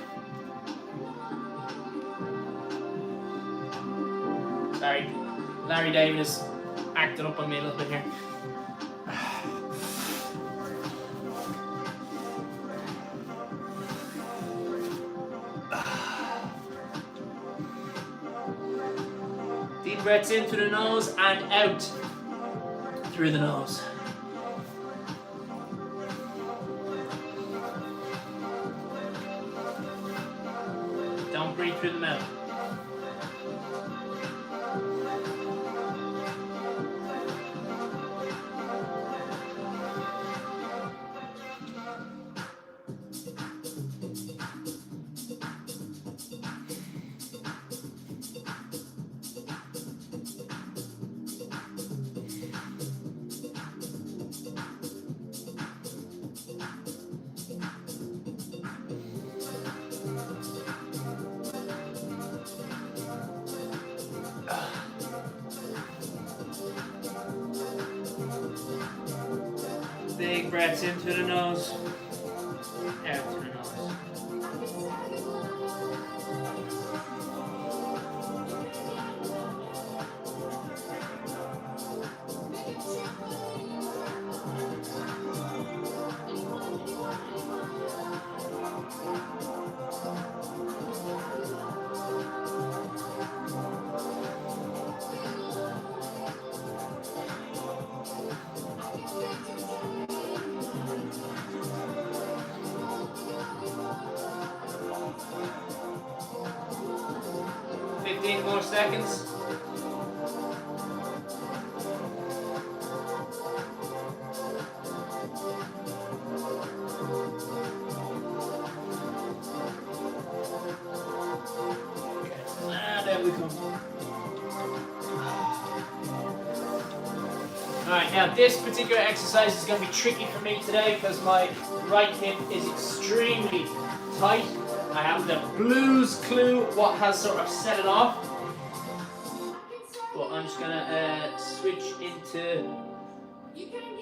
Sorry, Larry David is acting up on me a little bit here. Deep breaths in through the nose and out through the nose. Don't breathe through the mouth. Big breaths in through the nose, out through the nose. More seconds. There we go. Alright, now this particular exercise is going to be tricky for me today because my right hip is extremely tight. I have the blues clue what has sort of set it off. But I'm just going to switch into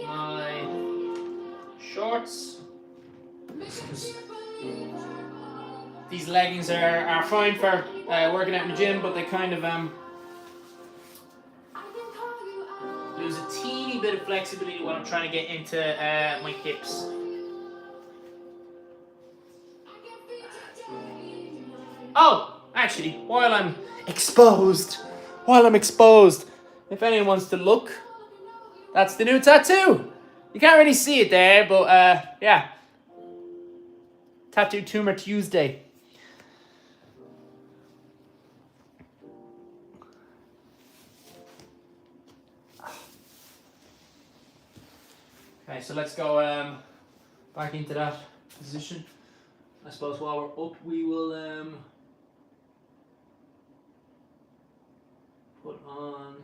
my shorts. These leggings are fine for working out in the gym, but they kind of lose a teeny bit of flexibility when I'm trying to get into my hips. Oh, actually, while I'm exposed, if anyone wants to look, that's the new tattoo. You can't really see it there, but yeah. Tattoo Tumor Tuesday. Okay, so let's go back into that position. I suppose while we're up, we will put on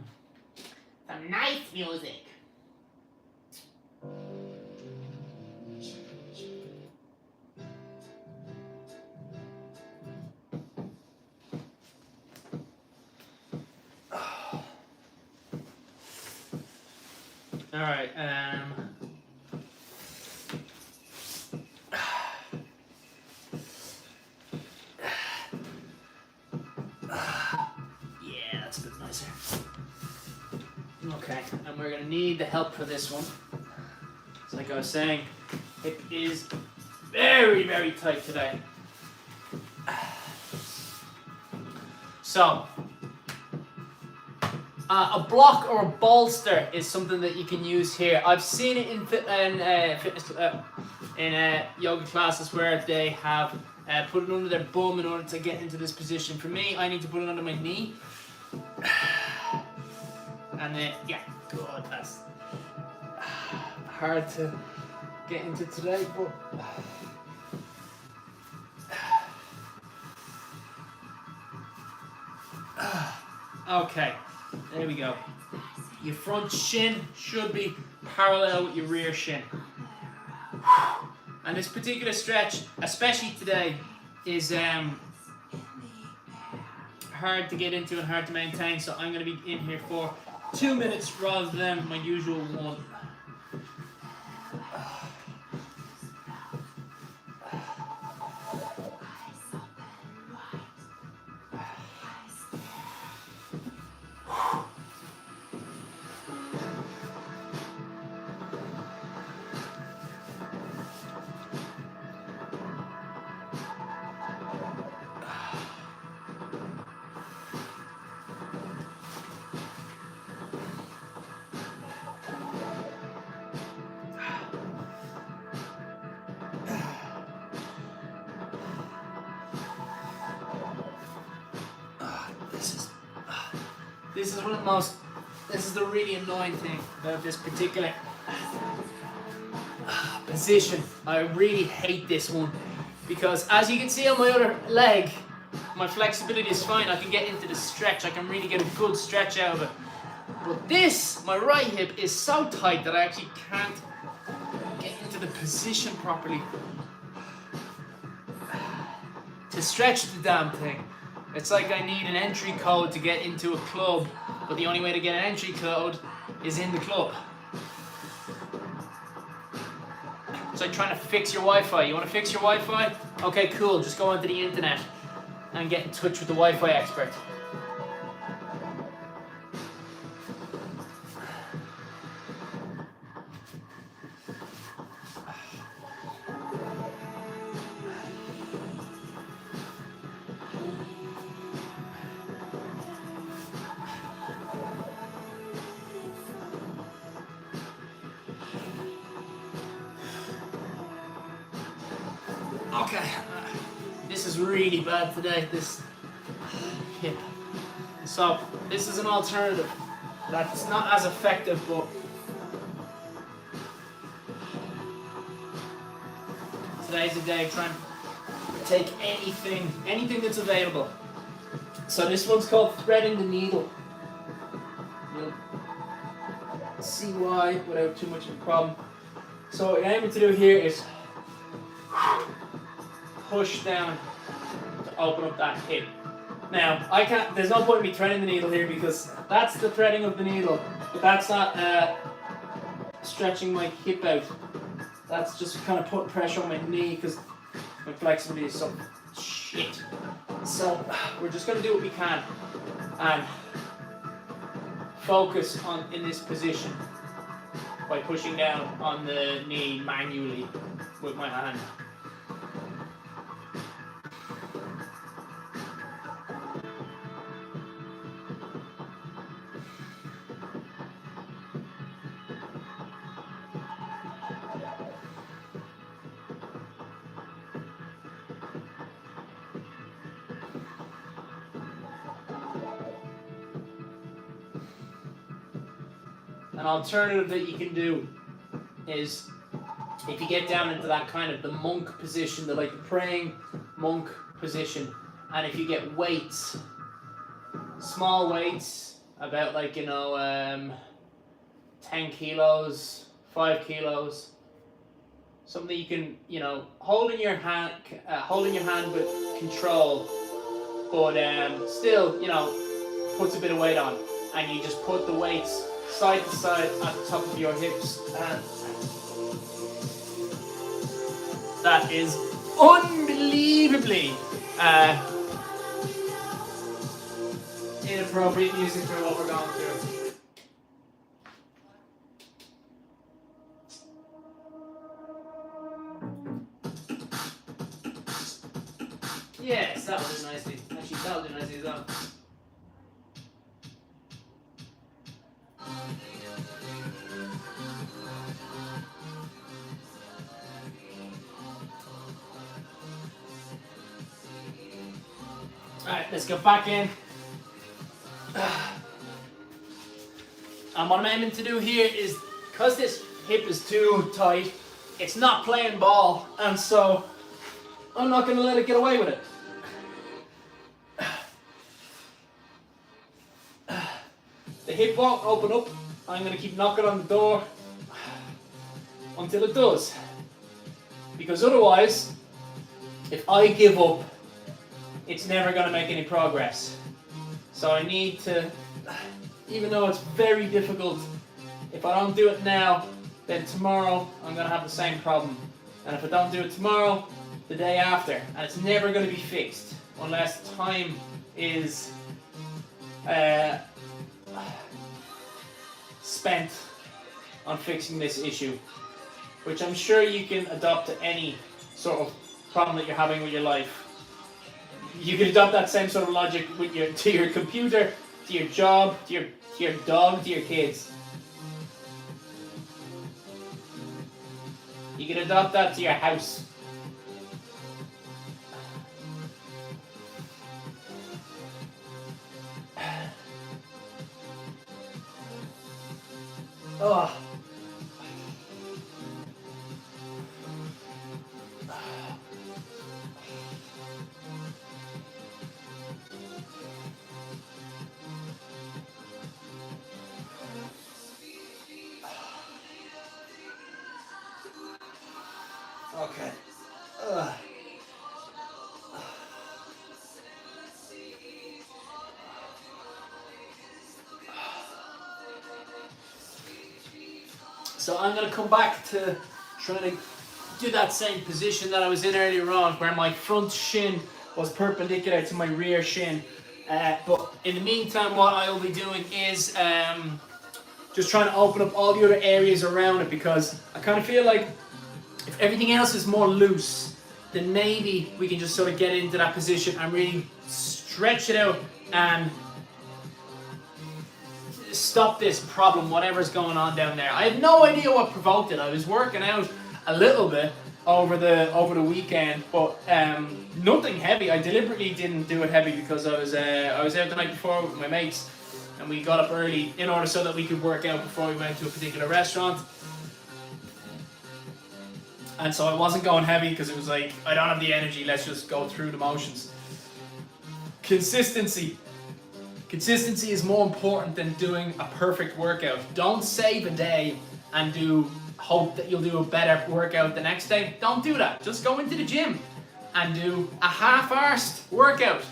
some nice music. All right. Yeah, that's a bit nicer. Okay, and we're gonna need the help for this one. So like I was saying, it is very, very tight today. So, a block or a bolster is something that you can use here. I've seen it in yoga classes where they have put it under their bum in order to get into this position. For me, I need to put it under my knee. And then, yeah, God, that's hard to get into today, but okay, there we go. Your front shin should be parallel with your rear shin. And this particular stretch, especially today, is hard to get into and hard to maintain, so I'm going to be in here for 2 minutes rather than my usual 1. This is the really annoying thing about this particular position. I really hate this one because, as you can see on my other leg, my flexibility is fine. I can get into the stretch. I can really get a good stretch out of it. But this, my right hip, is so tight that I actually can't get into the position properly to stretch the damn thing. It's like I need an entry code to get into a club, but the only way to get an entry code is in the club. It's like trying to fix your Wi-Fi. You want to fix your Wi-Fi? Okay, cool. Just go onto the internet and get in touch with the Wi-Fi expert. Okay, this is really bad today, this hip. So, this is an alternative that's not as effective, but today's the day of trying to take anything that's available. So this one's called threading the needle. You'll see why without too much of a problem. So what you're aiming to do here is push down to open up that hip. Now, there's no point in me threading the needle here because that's the threading of the needle, but that's not stretching my hip out. That's just kind of putting pressure on my knee because my flexibility is so shit. So we're just going to do what we can and focus on in this position by pushing down on the knee manually with my hand. An alternative that you can do is if you get down into that kind of the monk position, the praying monk position, and if you get weights, small weights, about 10 kilos, 5 kilos, something you can, hold in your hand with control, but still, puts a bit of weight on, and you just put the weights side to side at the top of your hips, and that is unbelievably inappropriate music for what we're going through. Yes, that'll do nicely. Actually, that'll do nicely as well. Alright, let's go back in. And what I'm aiming to do here is, because this hip is too tight, it's not playing ball, and so I'm not going to let it get away with it. The hip won't open up. I'm going to keep knocking on the door until it does. Because otherwise, if I give up, it's never going to make any progress. So I need to, even though it's very difficult, if I don't do it now, then tomorrow I'm going to have the same problem. And if I don't do it tomorrow, the day after. And it's never going to be fixed unless time is spent on fixing this issue, which I'm sure you can adopt to any sort of problem that you're having with your life. You can adopt that same sort of logic with to your computer, to your job, to your dog, to your kids. You can adopt that to your house. Oh. Okay. So I'm going to come back to trying to do that same position that I was in earlier on, where my front shin was perpendicular to my rear shin. But in the meantime, what I will be doing is just trying to open up all the other areas around it, because I kind of feel like if everything else is more loose, then maybe we can just sort of get into that position and really stretch it out and stop this problem, whatever's going on down there. I have no idea what provoked it. I was working out a little bit over the weekend, but nothing heavy. I deliberately didn't do it heavy because I was out the night before with my mates, and we got up early in order so that we could work out before we went to a particular restaurant. And so I wasn't going heavy because it was like, I don't have the energy, let's just go through the motions. Consistency is more important than doing a perfect workout. Don't save a day and hope that you'll do a better workout the next day. Don't do that. Just go into the gym and do a half-arsed workout.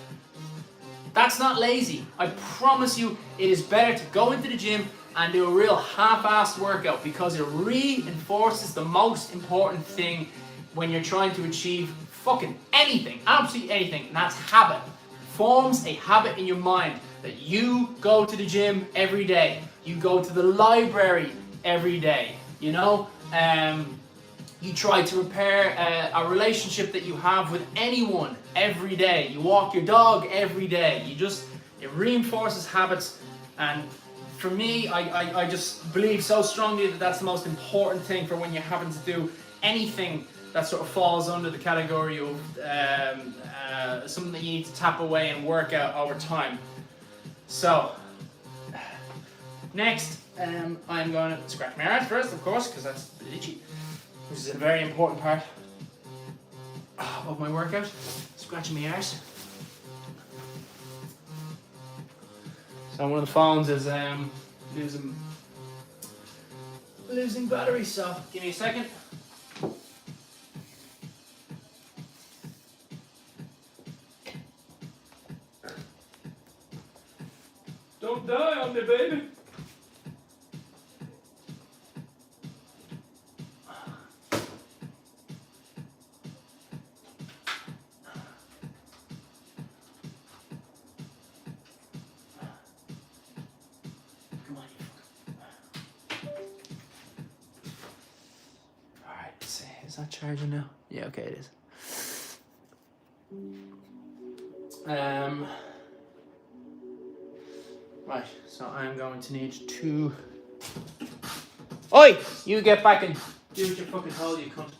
That's not lazy. I promise you, it is better to go into the gym and do a real half-assed workout, because it reinforces the most important thing when you're trying to achieve fucking anything, absolutely anything, and that's habit. Forms a habit in your mind that you go to the gym every day, you go to the library every day, you know, you try to repair a relationship that you have with anyone every day, you walk your dog every day, it reinforces habits. And for me, I just believe so strongly that that's the most important thing for when you're having to do anything that sort of falls under the category of something that you need to tap away and work out over time. So, next, I'm going to scratch my arse first, of course, because that's itchy, which is a very important part of my workout, scratching my arse. So one of the phones is losing battery, so give me a second. Don't die on me, baby. Come on, you. Alright, let's see. Is that charging now? Yeah, okay, it is. Right, so I'm going to need to... Oi! You get back and do what you're fucking told, you cunt.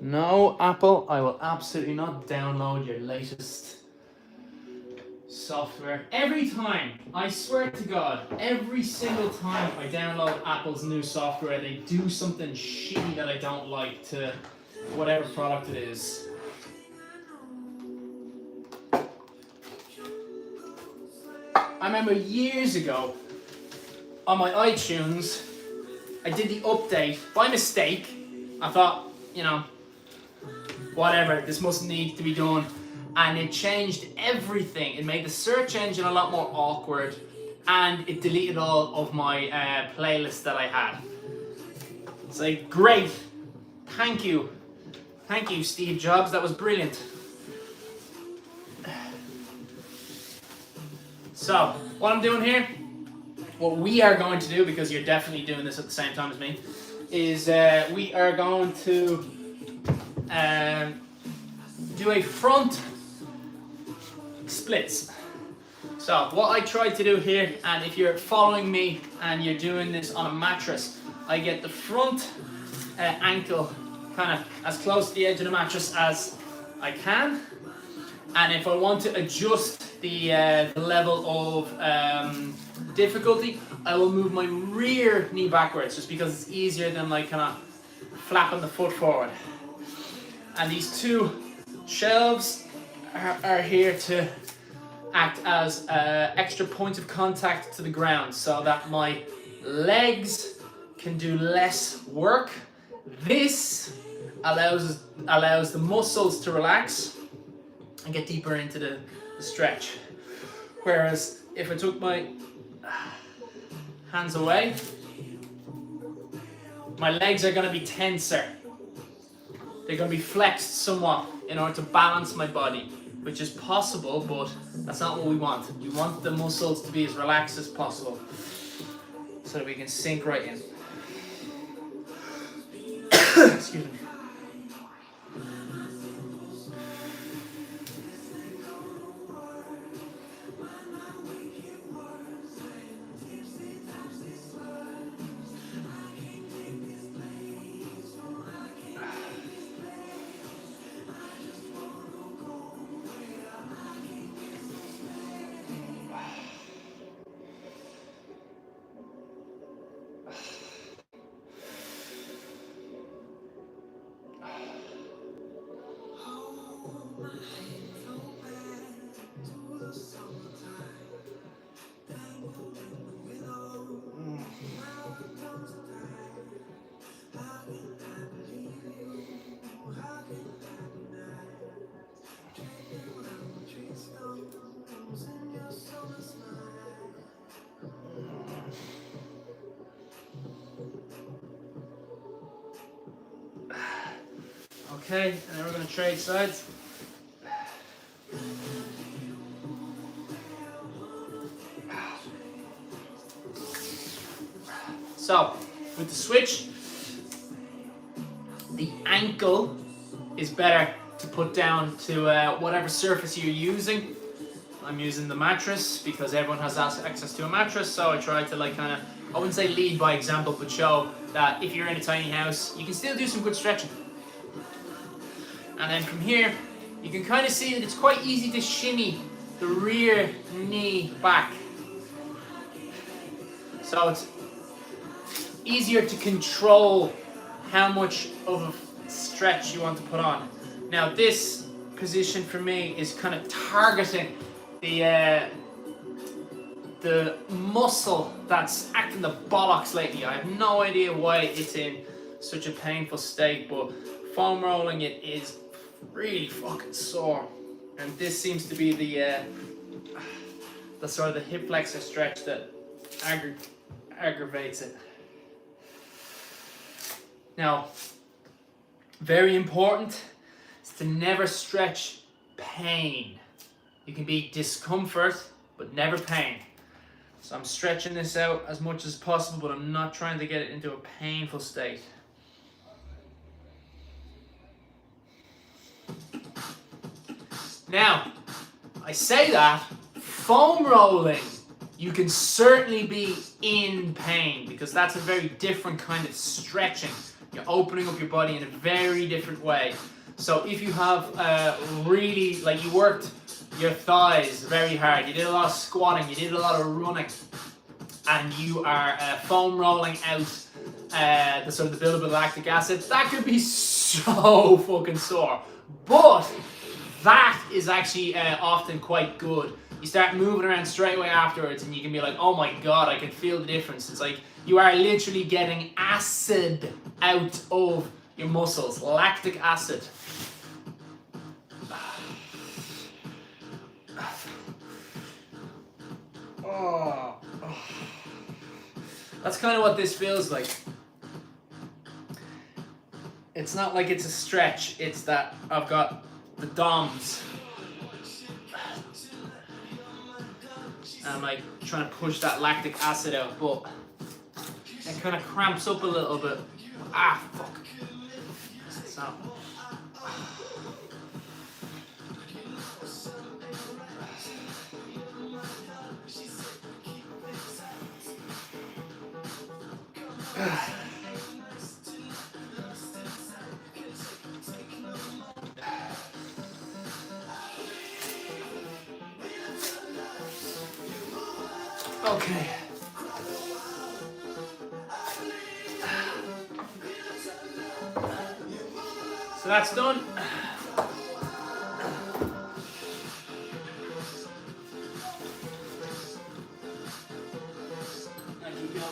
No, Apple, I will absolutely not download your latest software. Every time, I swear to God, every single time I download Apple's new software, they do something shitty that I don't like to whatever product it is. I remember years ago on my iTunes, I did the update by mistake. I thought, you know, whatever, this must need to be done. And it changed everything. It made the search engine a lot more awkward, and it deleted all of my playlists that I had. It's like, great, thank you, Steve Jobs, that was brilliant. So, what I'm doing here, what we are going to do, because you're definitely doing this at the same time as me, is we are going to do a front splits. So what I tried to do here, and if you're following me and you're doing this on a mattress, I get the front ankle kind of as close to the edge of the mattress as I can, and if I want to adjust the level of difficulty, I will move my rear knee backwards, just because it's easier than like kind of flapping the foot forward. And these two shelves are here to act as extra points of contact to the ground, so that my legs can do less work. This allows the muscles to relax and get deeper into the stretch. Whereas if I took my hands away, my legs are going to be tenser. They're going to be flexed somewhat in order to balance my body, which is possible, but that's not what we want. We want the muscles to be as relaxed as possible so that we can sink right in. Excuse me. Okay, and then we're going to trade sides. So, with the switch, the ankle is better to put down to whatever surface you're using. I'm using the mattress because everyone has access to a mattress, so I try to like kind of, I wouldn't say lead by example, but show that if you're in a tiny house, you can still do some good stretching. And then from here, you can kind of see that it's quite easy to shimmy the rear knee back. So it's easier to control how much of a stretch you want to put on. Now this position for me is kind of targeting the muscle that's acting the bollocks lately. I have no idea why it's in such a painful state, but foam rolling it is really fucking sore. And this seems to be the sort of the hip flexor stretch that aggravates it. Now, very important is to never stretch pain. You can be discomfort, but never pain. So I'm stretching this out as much as possible, but I'm not trying to get it into a painful state. Now, I say that, foam rolling, you can certainly be in pain because that's a very different kind of stretching. You're opening up your body in a very different way. So if you have really, like you worked your thighs very hard, you did a lot of squatting, you did a lot of running, and you are foam rolling out the sort of the buildup of lactic acid, that could be so fucking sore. But that is actually often quite good. You start moving around straight away afterwards and you can be like, oh my god, I can feel the difference. It's like you are literally getting acid out of your muscles, lactic acid. Oh. That's kind of what this feels like. It's not like it's a stretch, it's that I've got the DOMs. And I'm like trying to push that lactic acid out, but it kind of cramps up a little bit. Ah, fuck. So. Okay. So that's done. And you go.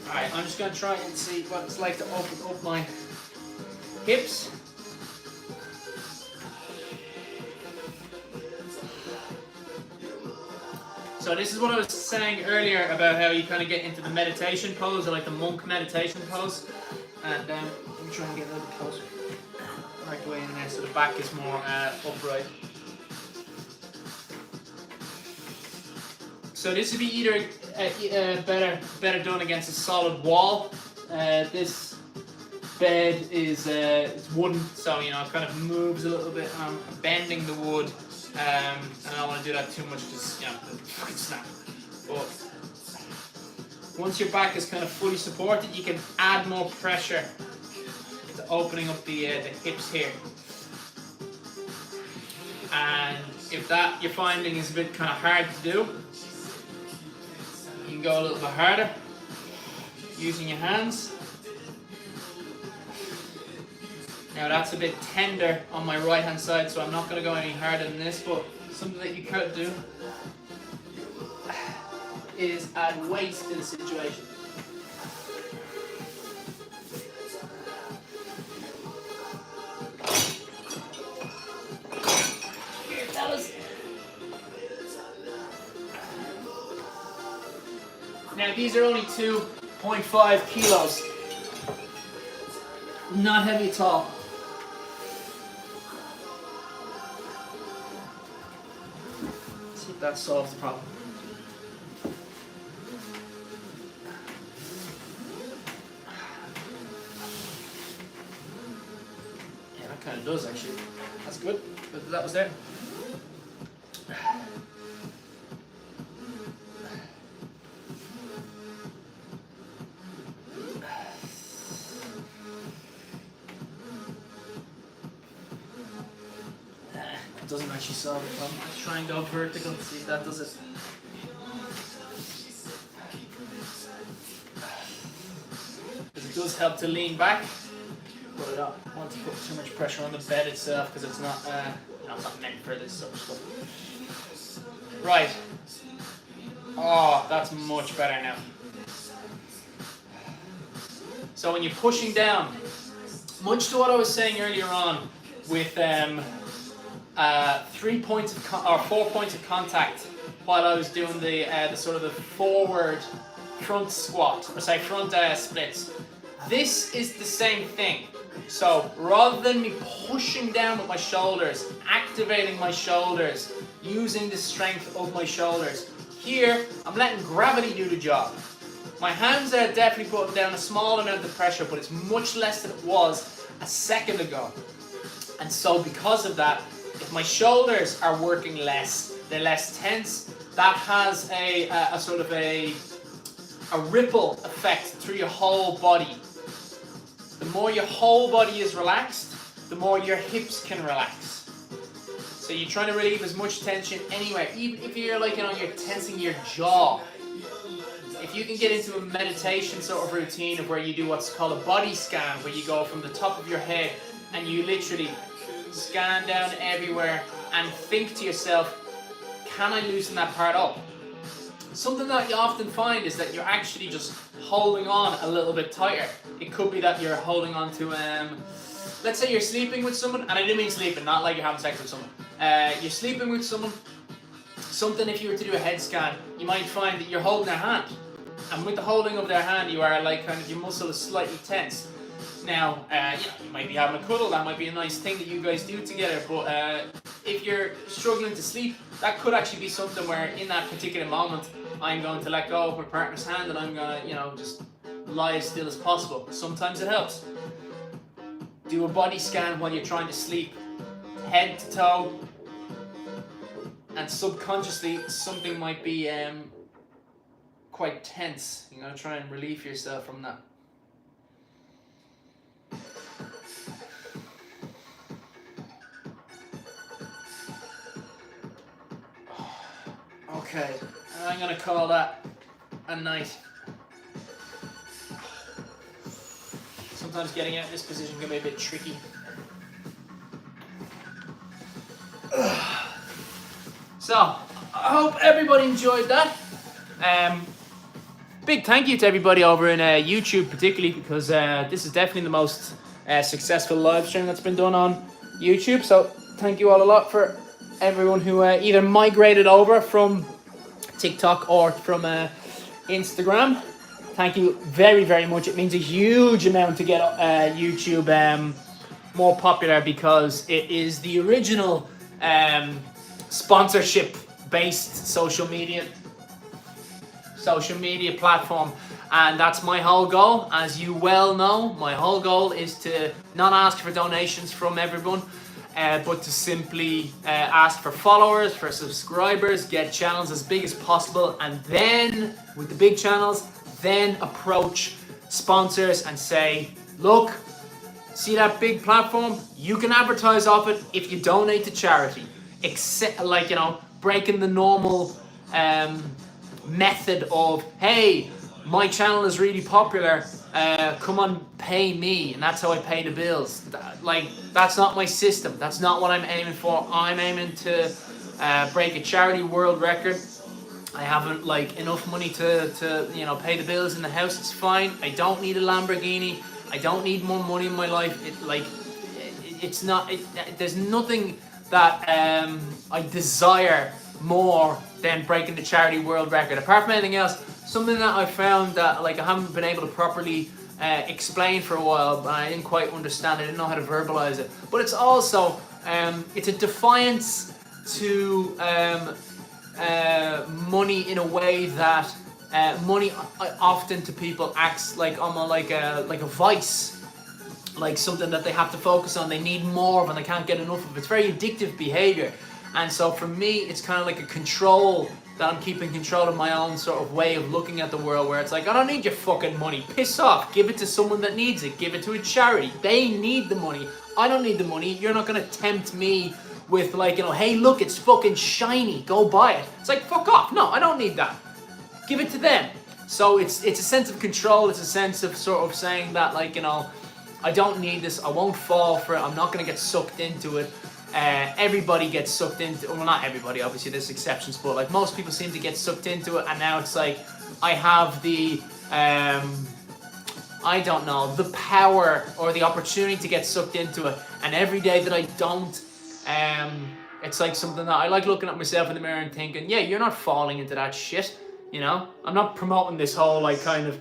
Alright, I'm just going to try and see what it's like to open up my hips. So this is what I was saying earlier about how you kind of get into the meditation pose, or like the monk meditation pose. And let me try and get a little bit closer. Right way in there so the back is more upright. So this would be either better done against a solid wall. This bed is it's wooden, so you know it kind of moves a little bit. I'm bending the wood, and I don't want to do that too much because you know it'll fucking snap. But once your back is kind of fully supported, you can add more pressure to opening up the hips here. And if that you're finding is a bit kind of hard to do, you can go a little bit harder using your hands. Now that's a bit tender on my right hand side, so I'm not going to go any harder than this, but something that you could do is add weight to the situation. Now these are only 2.5 kilos. Not heavy at all. See if that solves the problem. Yeah, that kind of does actually. That's good. But that was there. It doesn't actually solve the problem. Let's try and go vertical, see if that does it. Because it does help to lean back, but I don't want to put too much pressure on the bed itself because it's not, it's not meant for this sort of stuff. Right. Oh, that's much better now. So when you're pushing down, much to what I was saying earlier on with 4 points of contact while I was doing the sort of the forward front squat, or say front splits. This is the same thing. So rather than me pushing down with my shoulders, activating my shoulders, using the strength of my shoulders, here I'm letting gravity do the job. My hands are definitely putting down a small amount of pressure, but it's much less than it was a second ago. And so because of that, if my shoulders are working less, they're less tense, that has a sort of a ripple effect through your whole body. The more your whole body is relaxed, the more your hips can relax. So you're trying to relieve as much tension anywhere, even if you're like, you're tensing your jaw. If you can get into a meditation sort of routine of where you do what's called a body scan, where you go from the top of your head and you literally scan down everywhere and think to yourself, can I loosen that part up? Something that you often find is that you're actually just holding on a little bit tighter. It could be that you're holding on to, let's say you're sleeping with someone, and I do mean sleeping, not like you're having sex with someone. You're sleeping with someone, something if you were to do a head scan, you might find that you're holding their hand. And with the holding of their hand, you are like kind of, your muscle is slightly tense. Now, you might be having a cuddle, that might be a nice thing that you guys do together, but if you're struggling to sleep, that could actually be something where in that particular moment, I'm going to let go of my partner's hand and I'm going to, just lie as still as possible. Sometimes it helps. Do a body scan while you're trying to sleep, head to toe, and subconsciously something might be quite tense. You're going to try and relieve yourself from that. Okay, I'm going to call that a night. Sometimes getting out of this position can be a bit tricky. So, I hope everybody enjoyed that. Big thank you to everybody over in YouTube particularly, because this is definitely the most successful live stream that's been done on YouTube. So thank you all a lot for everyone who either migrated over from TikTok or from Instagram. Thank you very, very much. It means a huge amount to get YouTube more popular, because it is the original sponsorship-based social media platform, and that's my whole goal. As you well know, my whole goal is to not ask for donations from everyone, but to simply ask for followers, for subscribers, get channels as big as possible, and then with the big channels, then approach sponsors and say, look, see that big platform? You can advertise off it if you donate to charity. Except, breaking the normal method of, hey, my channel is really popular, come on, pay me, and that's how I pay the bills. That's not my system. That's not what I'm aiming for. I'm aiming to break a charity world record. I haven't enough money to pay the bills in the house. It's fine. I don't need a Lamborghini. I don't need more money in my life. There's nothing that I desire more than breaking the charity world record. Apart from anything else, something that I found that like I haven't been able to properly explain for a while, but I didn't quite understand it. I didn't know how to verbalize it. But it's also it's a defiance to money in a way that money often to people acts like almost like a vice, like something that they have to focus on. They need more of and they can't get enough of. It's very addictive behavior, and so for me it's kind of like a control that I'm keeping control of my own sort of way of looking at the world, where it's like, I don't need your fucking money, piss off, give it to someone that needs it, give it to a charity, they need the money, I don't need the money. You're not gonna tempt me with like, you know, hey look, it's fucking shiny, go buy it. It's like, fuck off, no, I don't need that, give it to them. So it's a sense of control, it's a sense of sort of saying that, like, you know, I don't need this, I won't fall for it, I'm not gonna get sucked into it. Everybody gets sucked into, well, not everybody, obviously there's exceptions, but like most people seem to get sucked into it, and now it's like I have the I don't know, the power or the opportunity to get sucked into it, and every day that I don't, it's like something that I like looking at myself in the mirror and thinking, yeah, you're not falling into that shit, you know. I'm not promoting this whole like kind of,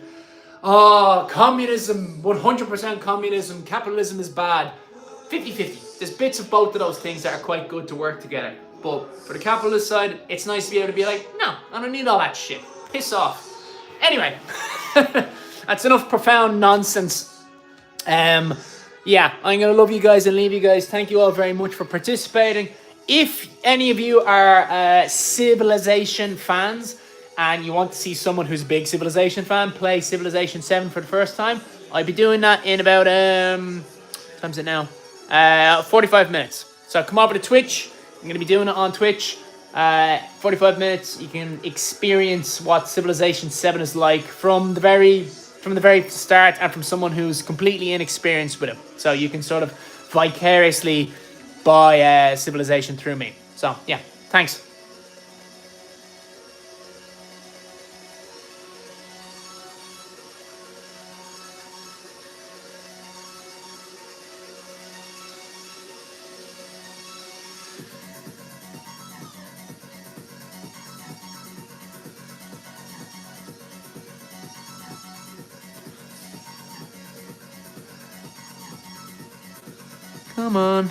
oh, communism, 100% communism, capitalism is bad. 50-50. There's bits of both of those things that are quite good to work together. But for the capitalist side, it's nice to be able to be like, no, I don't need all that shit. Piss off. Anyway, that's enough profound nonsense. Yeah, I'm going to love you guys and leave you guys. Thank you all very much for participating. If any of you are Civilization fans and you want to see someone who's a big Civilization fan play Civilization 7 for the first time, I'll be doing that in about, what time is it now? 45 minutes. So come over to Twitch. I'm going to be doing it on Twitch. 45 minutes. You can experience what Civilization 7 is like from the very start, and from someone who's completely inexperienced with it. So you can sort of vicariously buy Civilization through me. So yeah, thanks. Come on.